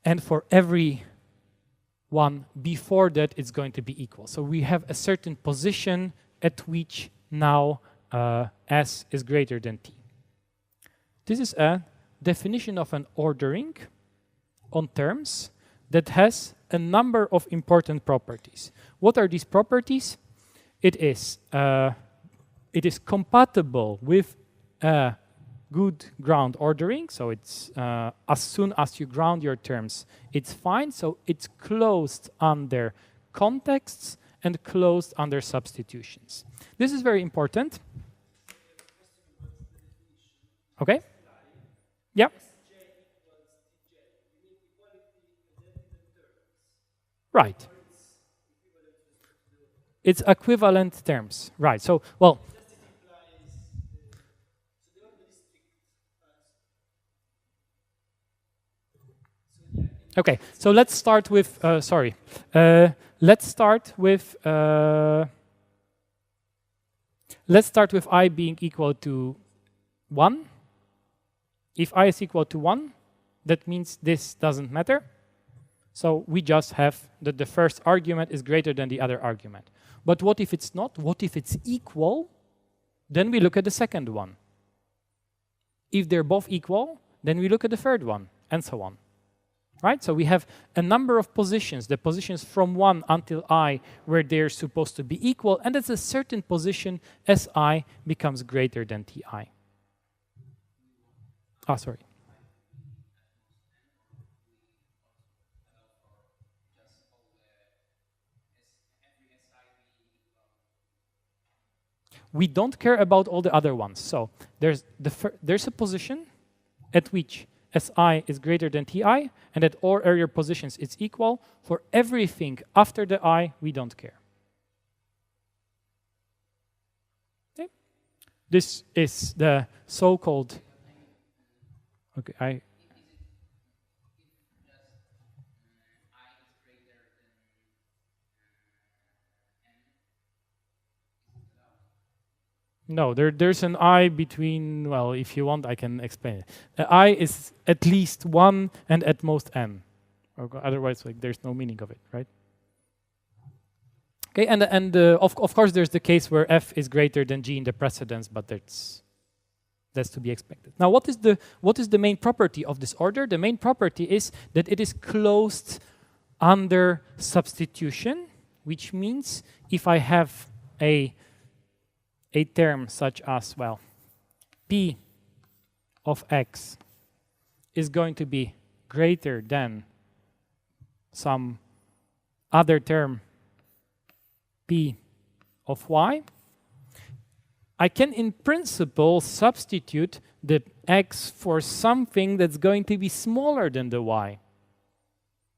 and for every one before that it's going to be equal. So we have a certain position at which now S is greater than T. This is a definition of an ordering on terms that has a number of important properties. What are these properties? It is compatible with a good ground ordering, so it's as soon as you ground your terms, it's fine. So it's closed under contexts and closed under substitutions. This is very important. Okay? Yeah. Right. It's equivalent terms. Right. So, well, okay, so let's start with, let's start with I being equal to 1. If I is equal to 1, that means this doesn't matter. So we just have that the first argument is greater than the other argument. But what if it's not? What if it's equal? Then we look at the second one. If they're both equal, then we look at the third one, and so on. Right? So we have a number of positions, the positions from 1 until I, where they're supposed to be equal, and it's a certain position as I becomes greater than Ti. Ah, sorry. We don't care about all the other ones. So there's a position at which Si is greater than Ti, and at all earlier positions it's equal. For everything after the I, we don't care. Okay. This is the so-called... Okay, No, there's an I between, well, if you want, I can explain it. I is at least 1 and at most n. Or otherwise, like, there's no meaning of it, right? Okay, and of course, there's the case where f is greater than g in the precedence, but that's to be expected. Now, what is the main property of this order? The main property is that it is closed under substitution, which means if I have a term such as, well, p of x is going to be greater than some other term p of y, I can in principle substitute the x for something that's going to be smaller than the y.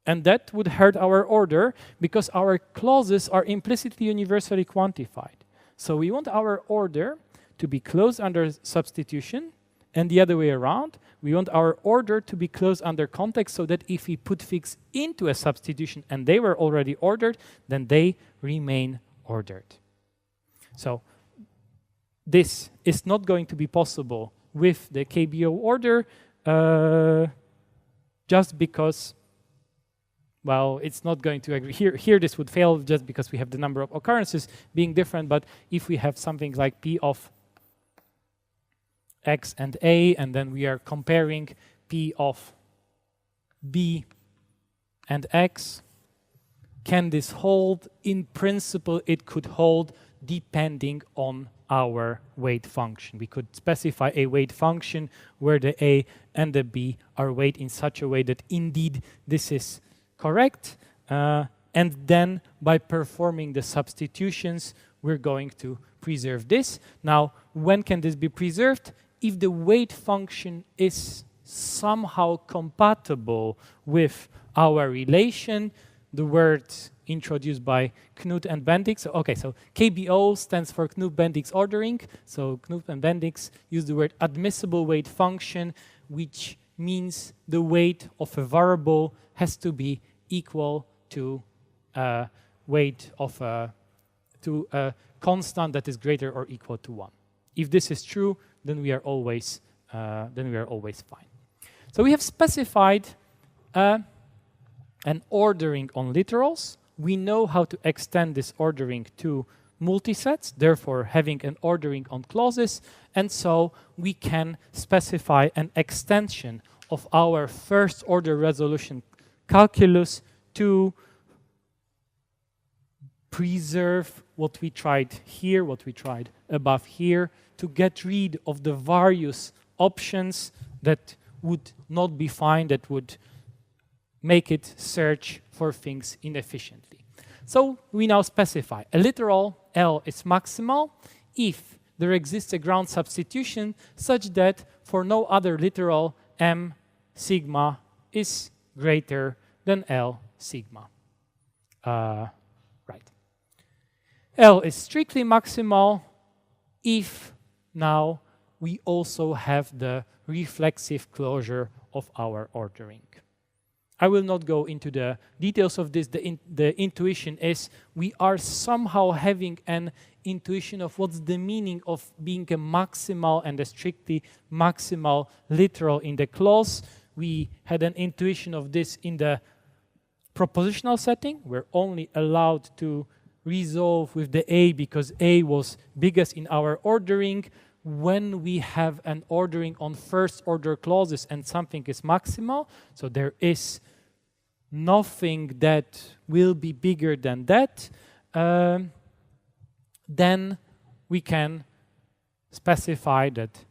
And that would hurt our order because our clauses are implicitly universally quantified. So we want our order to be closed under substitution, and the other way around. We want our order to be closed under context so that if we put things into a substitution and they were already ordered, then they remain ordered. So this is not going to be possible with the KBO order just because, well, it's not going to agree. Here this would fail just because we have the number of occurrences being different, but if we have something like P of X and A, and then we are comparing P of B and X, can this hold? In principle, it could hold depending on our weight function. We could specify a weight function where the A and the B are weighed in such a way that indeed this is correct. And then by performing the substitutions, we're going to preserve this. Now, when can this be preserved? If the weight function is somehow compatible with our relation, the word introduced by Knut and Bendix. Okay, so KBO stands for Knut-Bendix ordering. So Knut and Bendix use the word admissible weight function, which means the weight of a variable has to be equal to weight of a constant that is greater or equal to 1. If this is true, then we are always fine. So we have specified an ordering on literals. We know how to extend this ordering to multisets, therefore having an ordering on clauses, and so we can specify an extension of our first order resolution calculus to preserve what we tried here, what we tried above here, to get rid of the various options that would not be fine, that would make it search for things inefficiently. So we now specify a literal L is maximal if there exists a ground substitution such that for no other literal M sigma is greater than L sigma. Right. L is strictly maximal if now we also have the reflexive closure of our ordering. I will not go into the details of this. The intuition is we are somehow having an intuition of what's the meaning of being a maximal and a strictly maximal literal in the clause. We had an intuition of this in the propositional setting. We're only allowed to resolve with the A because A was biggest in our ordering. When we have an ordering on first order clauses and something is maximal, so there is nothing that will be bigger than that, then we can specify that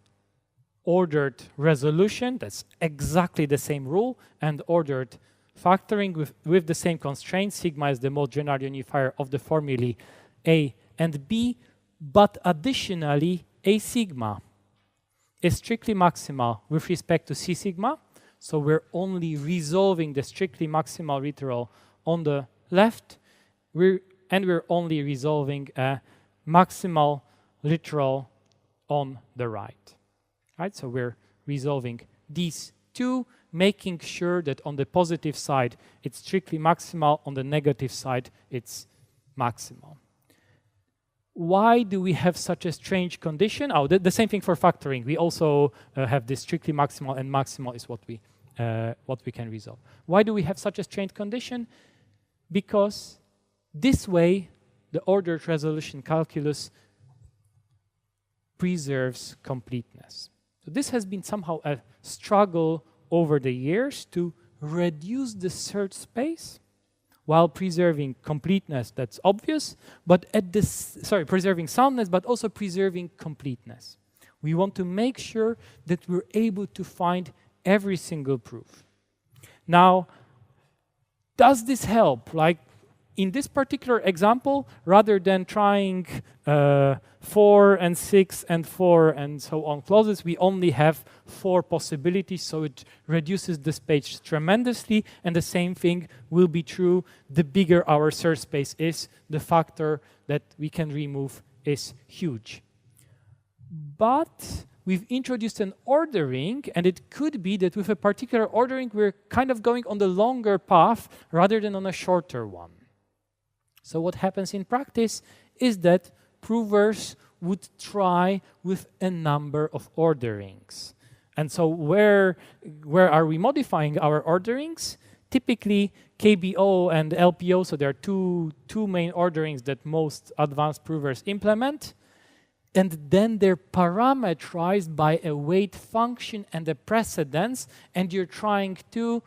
ordered resolution, that's exactly the same rule, and ordered factoring with the same constraint. Sigma is the most general unifier of the formulae A and B, but additionally, A sigma is strictly maximal with respect to C sigma, so we're only resolving the strictly maximal literal on the left, and we're only resolving a maximal literal on the right. Right? So we're resolving these two, making sure that on the positive side it's strictly maximal, on the negative side it's maximal. why do we have such a strange condition? Oh, the same thing for factoring. We also have this strictly maximal, and maximal is what we can resolve. Why do we have such a strange condition? Because this way, the ordered resolution calculus preserves completeness. So this has been somehow a struggle over the years to reduce the search space while preserving completeness, that's obvious, but preserving soundness, but also preserving completeness. We want to make sure that we're able to find every single proof. Now, does this help? Like in this particular example, rather than trying 4 and 6 and 4 and so on clauses, we only have 4 possibilities, so it reduces the space tremendously, and the same thing will be true the bigger our search space is, the factor that we can remove is huge. But we've introduced an ordering, and it could be that with a particular ordering, we're kind of going on the longer path rather than on a shorter one. So what happens in practice is that provers would try with a number of orderings. And so where are we modifying our orderings? Typically, KBO and LPO, so there are two main orderings that most advanced provers implement. And then they're parameterized by a weight function and a precedence, and you're trying to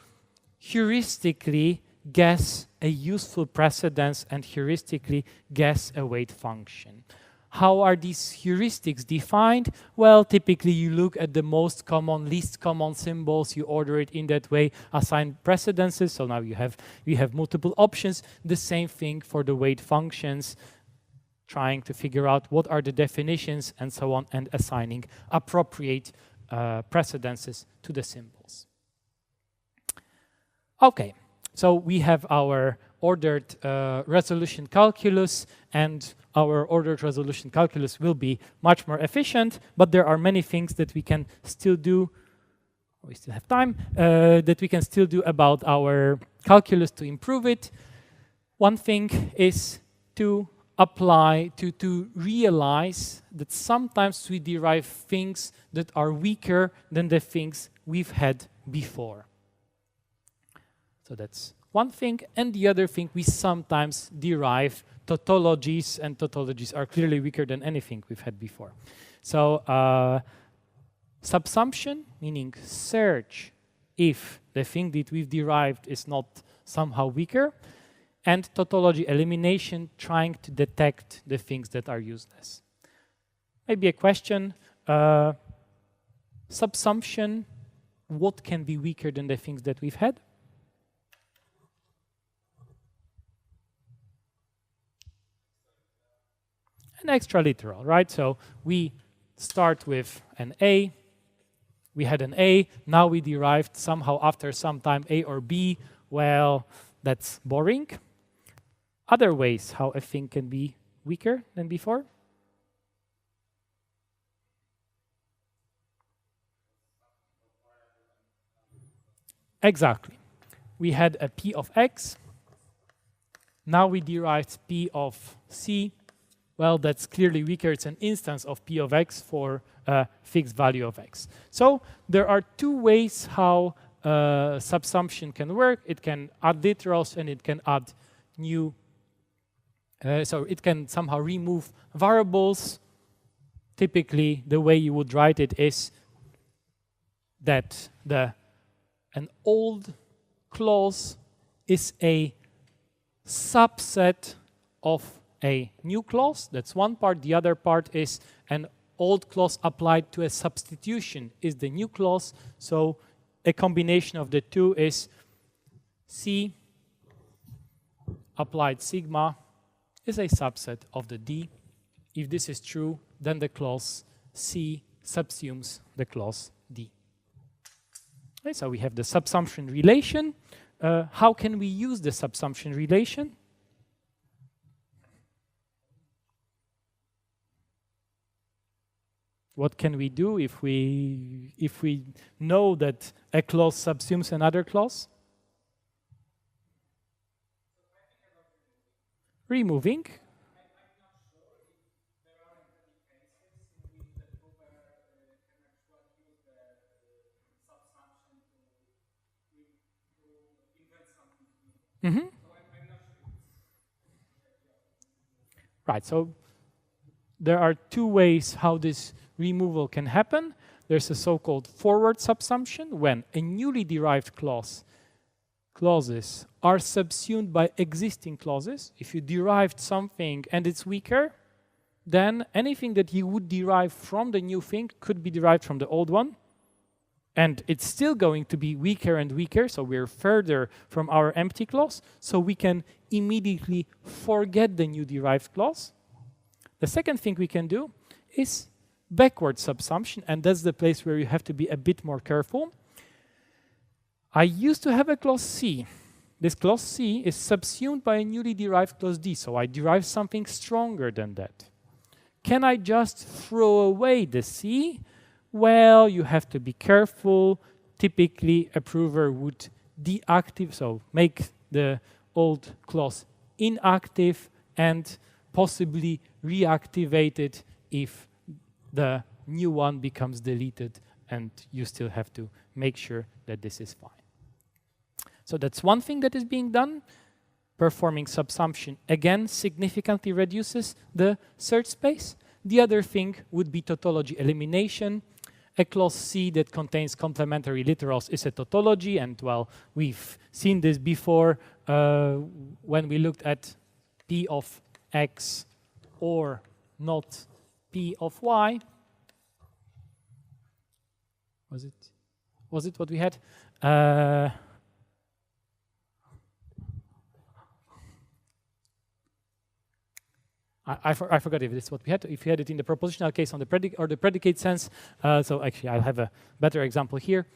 heuristically guess a useful precedence and heuristically guess a weight function. How are these heuristics defined? Well, typically you look at the most common, least common symbols, you order it in that way, assign precedences, so now you have multiple options. The same thing for the weight functions, trying to figure out what are the definitions and so on, and assigning appropriate precedences to the symbols. Okay. So we have our ordered resolution calculus, and our ordered resolution calculus will be much more efficient, but there are many things that we can still do, we still have time, that we can still do about our calculus to improve it. One thing is to apply, to realize that sometimes we derive things that are weaker than the things we've had before. So that's one thing. And the other thing, we sometimes derive tautologies, and tautologies are clearly weaker than anything we've had before. So subsumption, meaning search if the thing that we've derived is not somehow weaker, and tautology elimination, trying to detect the things that are useless. Maybe a question, subsumption, what can be weaker than the things that we've had? An extraliteral, right? So we start with an A, we had an A, now we derived somehow after some time A or B. Well, that's boring. Other ways how a thing can be weaker than before? Exactly. We had a P of X. Now we derived P of C. Well, that's clearly weaker. It's an instance of P of X for a fixed value of X. So there are two ways how subsumption can work. It can add literals, and it can add new. So it can somehow remove variables. Typically, the way you would write it is that an old clause is a subset of a new clause. That's one part. The other part is an old clause applied to a substitution is the new clause. So a combination of the two is C applied sigma is a subset of the D. If this is true, then the clause C subsumes the clause D. Okay, so we have the subsumption relation. How can we use the subsumption relation? What can we do if we know that a clause subsumes another clause? Removing. Right, so there are two ways how this removal can happen. There's a so-called forward subsumption, when a newly derived clauses are subsumed by existing clauses. If you derived something and it's weaker, then anything that you would derive from the new thing could be derived from the old one. And it's still going to be weaker and weaker, so we're further from our empty clause, so we can immediately forget the new derived clause. The second thing we can do is backward subsumption, and that's the place where you have to be a bit more careful. I used to have a clause C. This clause C is subsumed by a newly derived clause D, so I derive something stronger than that. Can I just throw away the C? Well, you have to be careful. Typically, a prover would deactivate, so make the old clause inactive and possibly reactivate it if the new one becomes deleted, and you still have to make sure that this is fine. So that's one thing that is being done. Performing subsumption, again, significantly reduces the search space. The other thing would be tautology elimination. A clause C that contains complementary literals is a tautology, and well, we've seen this before when we looked at P of X or not P of Y. Was it what we had? I forgot if it's what we had. If you had it in the propositional case on the predicate sense. So actually, I'll have a better example here.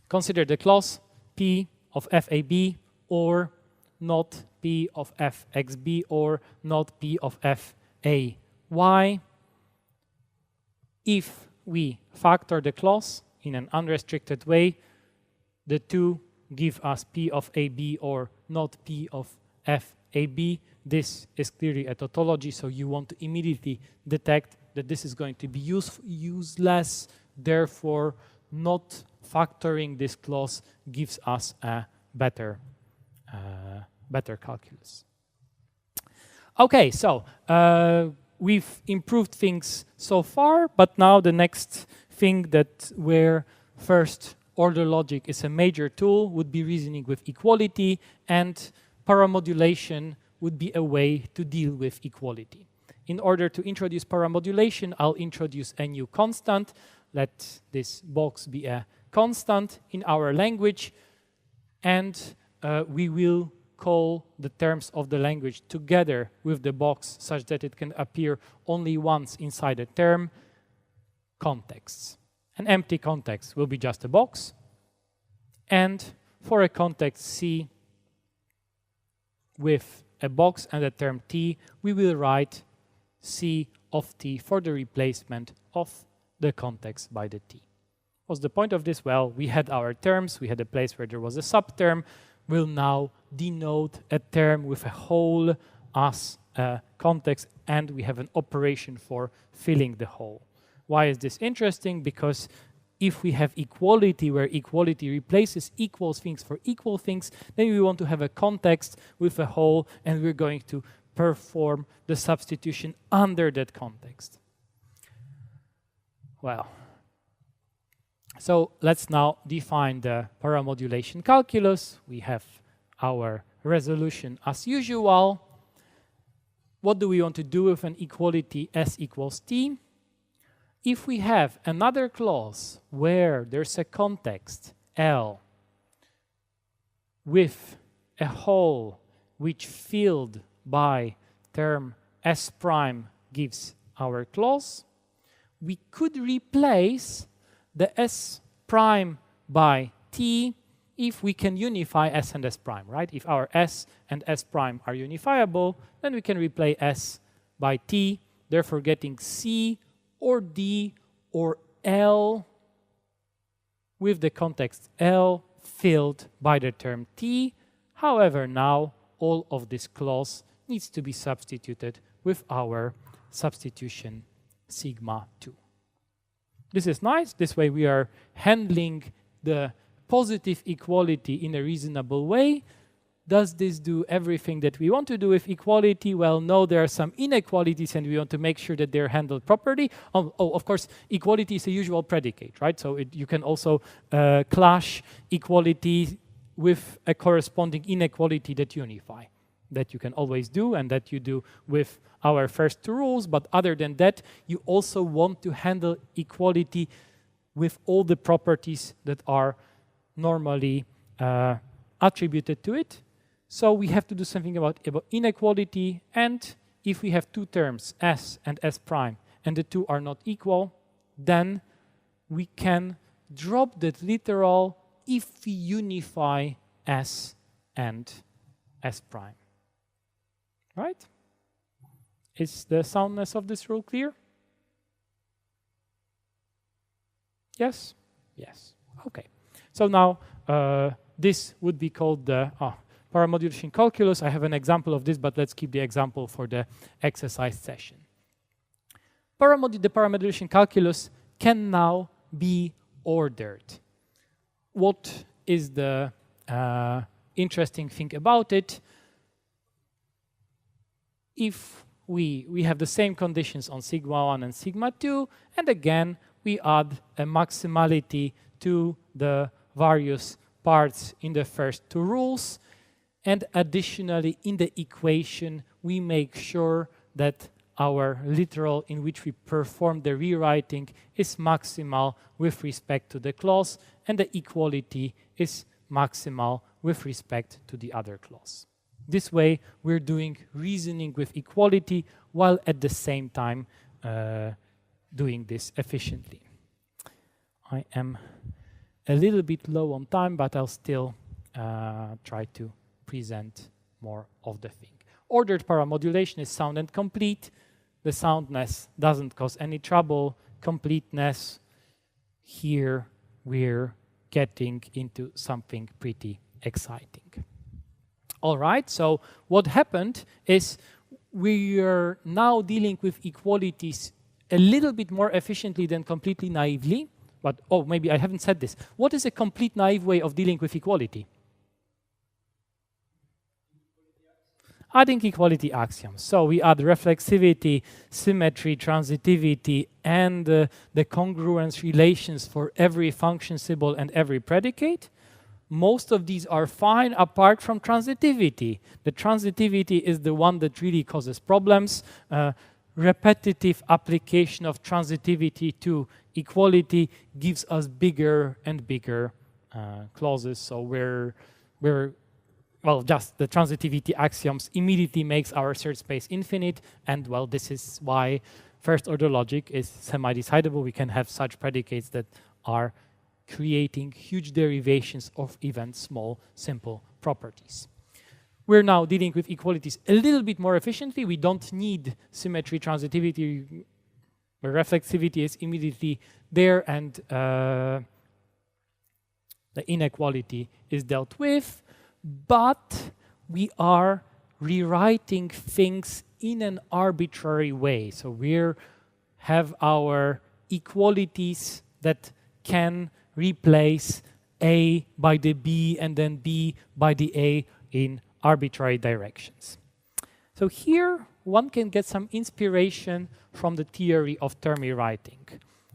Consider the clause P of FAB or not P of FXB or not P of FAY. If we factor the clause in an unrestricted way, the two give us P of AB or not P of FAB. This is clearly a tautology, so you want to immediately detect that this is going to be useless. Therefore, not factoring this clause gives us a better calculus. Okay, so we've improved things so far, but now the next thing that where first order logic is a major tool would be reasoning with equality, and paramodulation would be a way to deal with equality. In order to introduce paramodulation, I'll introduce a new constant. Let this box be a constant in our language, and we will call the terms of the language together with the box such that it can appear only once inside a term, contexts. An empty context will be just a box, and for a context C with a box and a term T, we will write C of T for the replacement of the context by the T. What's the point of this? Well, we had our terms, we had a place where there was a subterm. We'll now denote a term with a hole as a context, and we have an operation for filling the hole. Why is this interesting? Because if we have equality where equality replaces equals things for equal things, then we want to have a context with a hole, and we're going to perform the substitution under that context. Well, so let's now define the paramodulation calculus. We have our resolution as usual. What do we want to do with an equality S equals T? If we have another clause where there's a context L with a hole which filled by term S prime gives our clause, we could replace the S prime by T if we can unify S and S prime, right? If our S and S prime are unifiable, then we can replace S by T, therefore getting C or D or L with the context L filled by the term T. However, now all of this clause needs to be substituted with our substitution sigma 2. This is nice. This way we are handling the positive equality in a reasonable way. does this do everything that we want to do with equality? Well, no, there are some inequalities, and we want to make sure that they're handled properly. Of course, equality is a usual predicate, right? So you can also clash equality with a corresponding inequality that unify. That you can always do, and that you do with our first two rules. But other than that, you also want to handle equality with all the properties that are normally attributed to it. So we have to do something about inequality, and if we have two terms, s and s prime, and the two are not equal, then we can drop that literal if we unify s and s prime. Right? Is the soundness of this rule clear? Yes? Yes. Okay. So now this would be called the paramodulation calculus. I have an example of this, but let's keep the example for the exercise session. The paramodulation calculus can now be ordered. What is the interesting thing about it? If we have the same conditions on sigma 1 and sigma 2, and again, we add a maximality to the various parts in the first two rules, and additionally, in the equation, we make sure that our literal in which we perform the rewriting is maximal with respect to the clause, and the equality is maximal with respect to the other clause. This way, we're doing reasoning with equality while at the same time doing this efficiently. I am a little bit low on time, but I'll still try to present more of the thing. Ordered paramodulation is sound and complete. The soundness doesn't cause any trouble. Completeness, here we're getting into something pretty exciting. All right, so what happened is we are now dealing with equalities a little bit more efficiently than completely naively. But, oh, maybe I haven't said this. What is a complete naive way of dealing with equality? Adding equality axioms. So we add reflexivity, symmetry, transitivity, and the congruence relations for every function symbol and every predicate. Most of these are fine apart from transitivity. The transitivity is the one that really causes problems. Repetitive application of transitivity to equality gives us bigger and bigger clauses. So well, just the transitivity axioms immediately makes our search space infinite. And well, this is why first order logic is semi-decidable. We can have such predicates that are creating huge derivations of even small, simple properties. We're now dealing with equalities a little bit more efficiently. We don't need symmetry, transitivity, where reflexivity is immediately there, and the inequality is dealt with. But we are rewriting things in an arbitrary way. So we have our equalities that can replace A by the B and then B by the A in arbitrary directions. So here one can get some inspiration from the theory of term rewriting.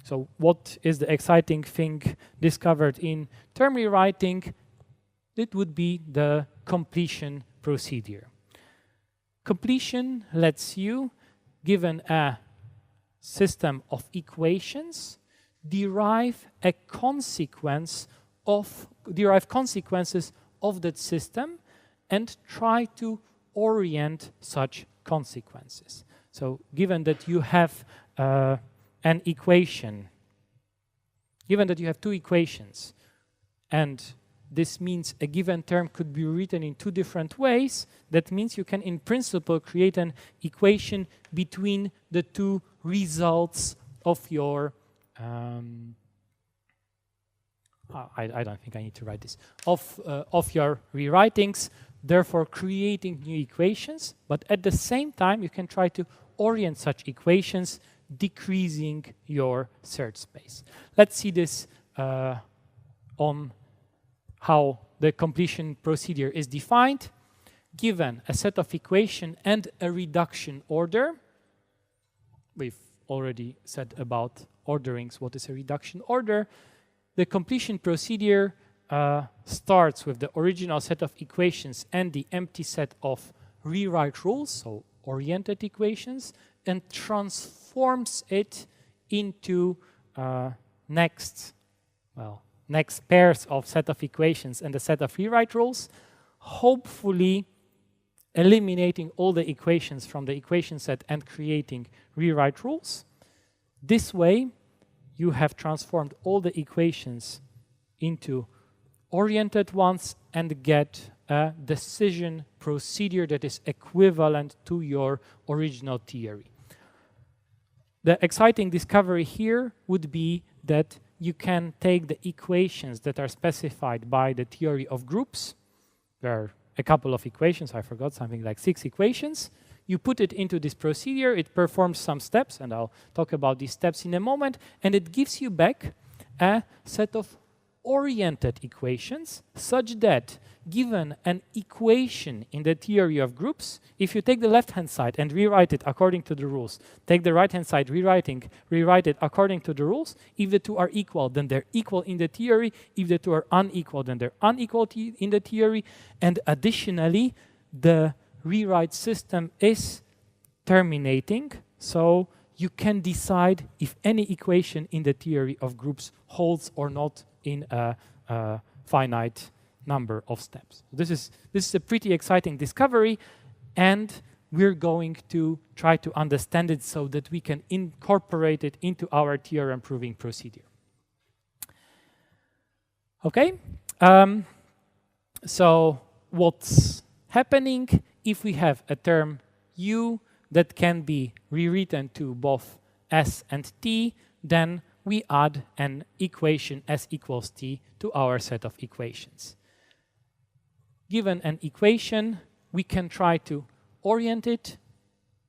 So what is the exciting thing discovered in term rewriting? It would be the completion procedure. Completion lets you, given a system of equations, derive consequences of that system and try to orient such consequences. So given that you have an equation, given that you have two equations, and this means a given term could be written in two different ways, that means you can in principle create an equation between the two results of your I don't think I need to write this, of your rewritings, therefore creating new equations, but at the same time you can try to orient such equations, decreasing your search space. Let's see this on how the completion procedure is defined. given a set of equation and a reduction order. We've already said about orderings what is a reduction order. The completion procedure starts with the original set of equations and the empty set of rewrite rules, so oriented equations, and transforms it into next pairs of set of equations and a set of rewrite rules, hopefully eliminating all the equations from the equation set and creating rewrite rules. This way, you have transformed all the equations into oriented ones and get a decision procedure that is equivalent to your original theory. The exciting discovery here would be that you can take the equations that are specified by the theory of groups. There are a couple of equations, I forgot, something like 6 equations. You put it into this procedure, it performs some steps, and I'll talk about these steps in a moment, and it gives you back a set of oriented equations such that given an equation in the theory of groups, if you take the left-hand side and rewrite it according to the rules, take the right-hand side, rewrite it according to the rules, if the two are equal, then they're equal in the theory. If the two are unequal, then they're unequal in the theory. And additionally, the rewrite system is terminating, so you can decide if any equation in the theory of groups holds or not in a finite number of steps. This is a pretty exciting discovery, and we're going to try to understand it so that we can incorporate it into our theorem proving procedure. Okay, so what's happening if we have a term u that can be rewritten to both s and t, then we add an equation s equals t to our set of equations. Given an equation, we can try to orient it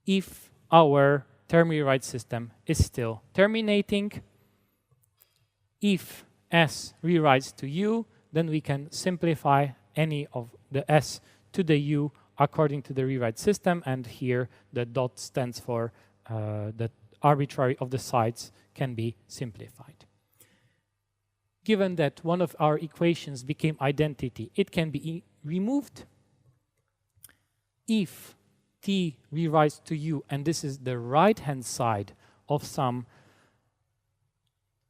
if our term rewrite system is still terminating. If s rewrites to u, then we can simplify any of the s to the u according to the rewrite system, and here the dot stands for the arbitrary of the sides can be simplified. Given that one of our equations became identity, it can be removed. If t rewrites to u, and this is the right-hand side of some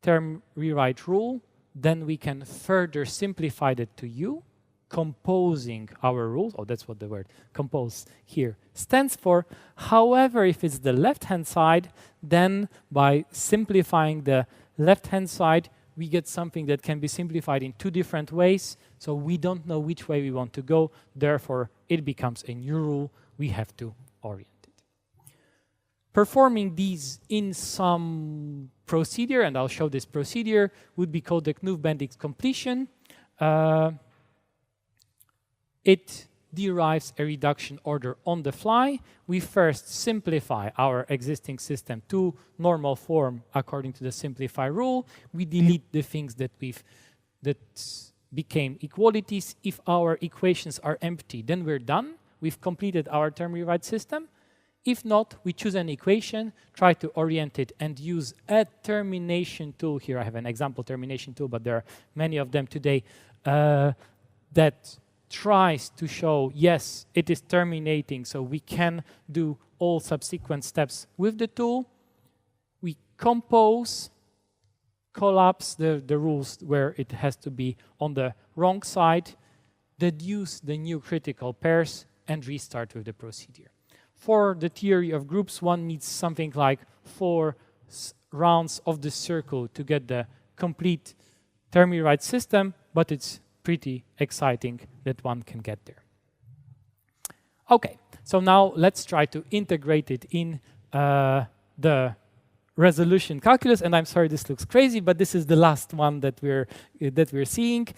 term rewrite rule, then we can further simplify it to u, composing our rules. Oh, that's what the word compose here stands for. However, if it's the left-hand side, then by simplifying the left-hand side, we get something that can be simplified in 2 different ways. So we don't know which way we want to go. Therefore, it becomes a new rule. We have to orient it. Performing these in some procedure, and I'll show this procedure, would be called the Knuth-Bendix completion. It derives a reduction order on the fly. We first simplify our existing system to normal form according to the simplify rule. We delete the things that became equalities. If our equations are empty, then we're done. We've completed our term rewrite system. If not, we choose an equation, try to orient it, and use a termination tool. Here I have an example termination tool, but there are many of them today that tries to show, yes, it is terminating, so we can do all subsequent steps with the tool. We compose, collapse the rules where it has to be on the wrong side, deduce the new critical pairs, and restart with the procedure. For the theory of groups, one needs something like 4 rounds of the circle to get the complete term rewrite system, but it's pretty exciting that one can get there. Okay, so now let's try to integrate it in the resolution calculus. And I'm sorry this looks crazy, but this is the last one that we're seeing.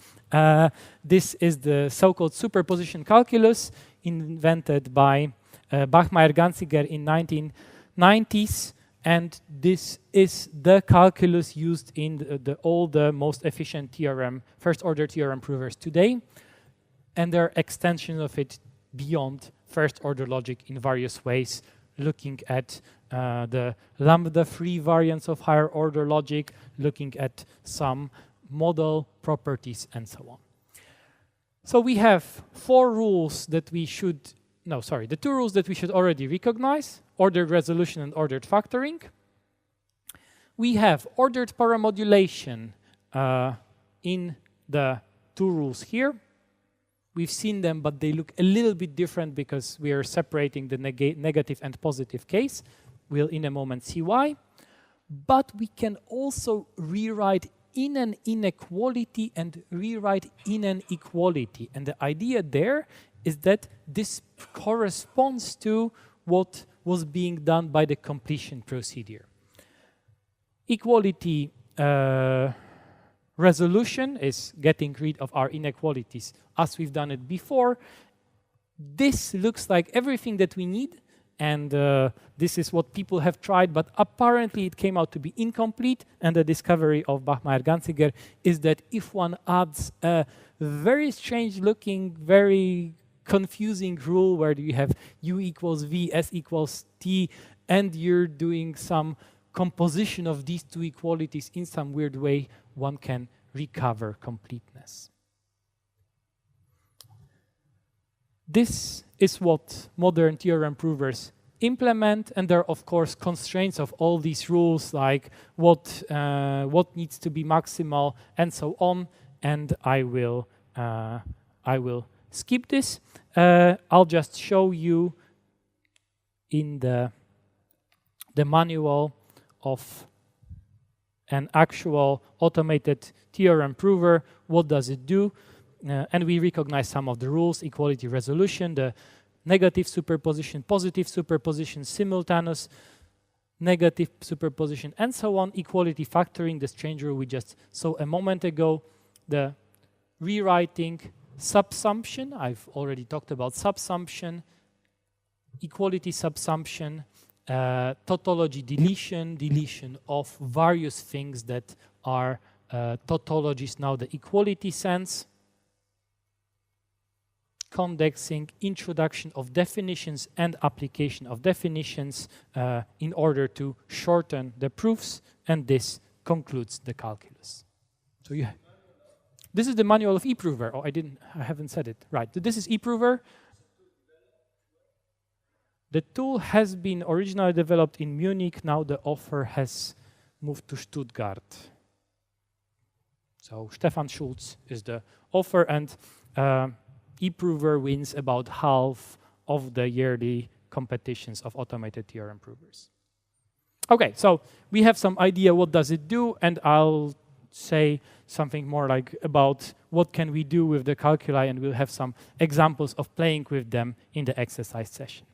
This is the so-called superposition calculus invented by Bachmeier-Ganziger in 1990s. And this is the calculus used in all the most efficient theorem, first-order theorem provers today. And there are extensions of it beyond first-order logic in various ways, looking at the lambda-free variants of higher-order logic, looking at some model properties, and so on. So we have four rules that we should, no, sorry, the two rules that we should already recognize: ordered resolution and ordered factoring. We have ordered paramodulation in the two rules here. We've seen them, but they look a little bit different because we are separating the negative and positive case. We'll in a moment see why. But we can also rewrite in an inequality and rewrite in an equality. And the idea there is that this corresponds to what was being done by the completion procedure. Equality resolution is getting rid of our inequalities as we've done it before. This looks like everything that we need, and this is what people have tried, but apparently it came out to be incomplete, and the discovery of Bachmeier-Ganziger is that if one adds a very strange looking, very confusing rule where you have U equals V, S equals T, and you're doing some composition of these two equalities in some weird way, one can recover completeness. This is what modern theorem provers implement, and there are of course constraints of all these rules, like what needs to be maximal and so on. And I will skip this. I'll just show you in the manual of an actual automated theorem prover, what does it do? And we recognize some of the rules: equality resolution, the negative superposition, positive superposition, simultaneous negative superposition, and so on. Equality factoring, the strange rule we just saw a moment ago. The rewriting subsumption, I've already talked about subsumption, equality subsumption, tautology deletion, deletion of various things that are tautologies now the equality sense, condensing, introduction of definitions and application of definitions in order to shorten the proofs, and this concludes the calculus. So this is the manual of eProver. Oh, I haven't said it. Right, this is eProver. The tool has been originally developed in Munich. Now the author has moved to Stuttgart. So Stefan Schulz is the author, and eProver wins about half of the yearly competitions of automated theorem provers. Okay, so we have some idea what does it do, and I'll say something more like about what can we do with the calculi, and we'll have some examples of playing with them in the exercise session.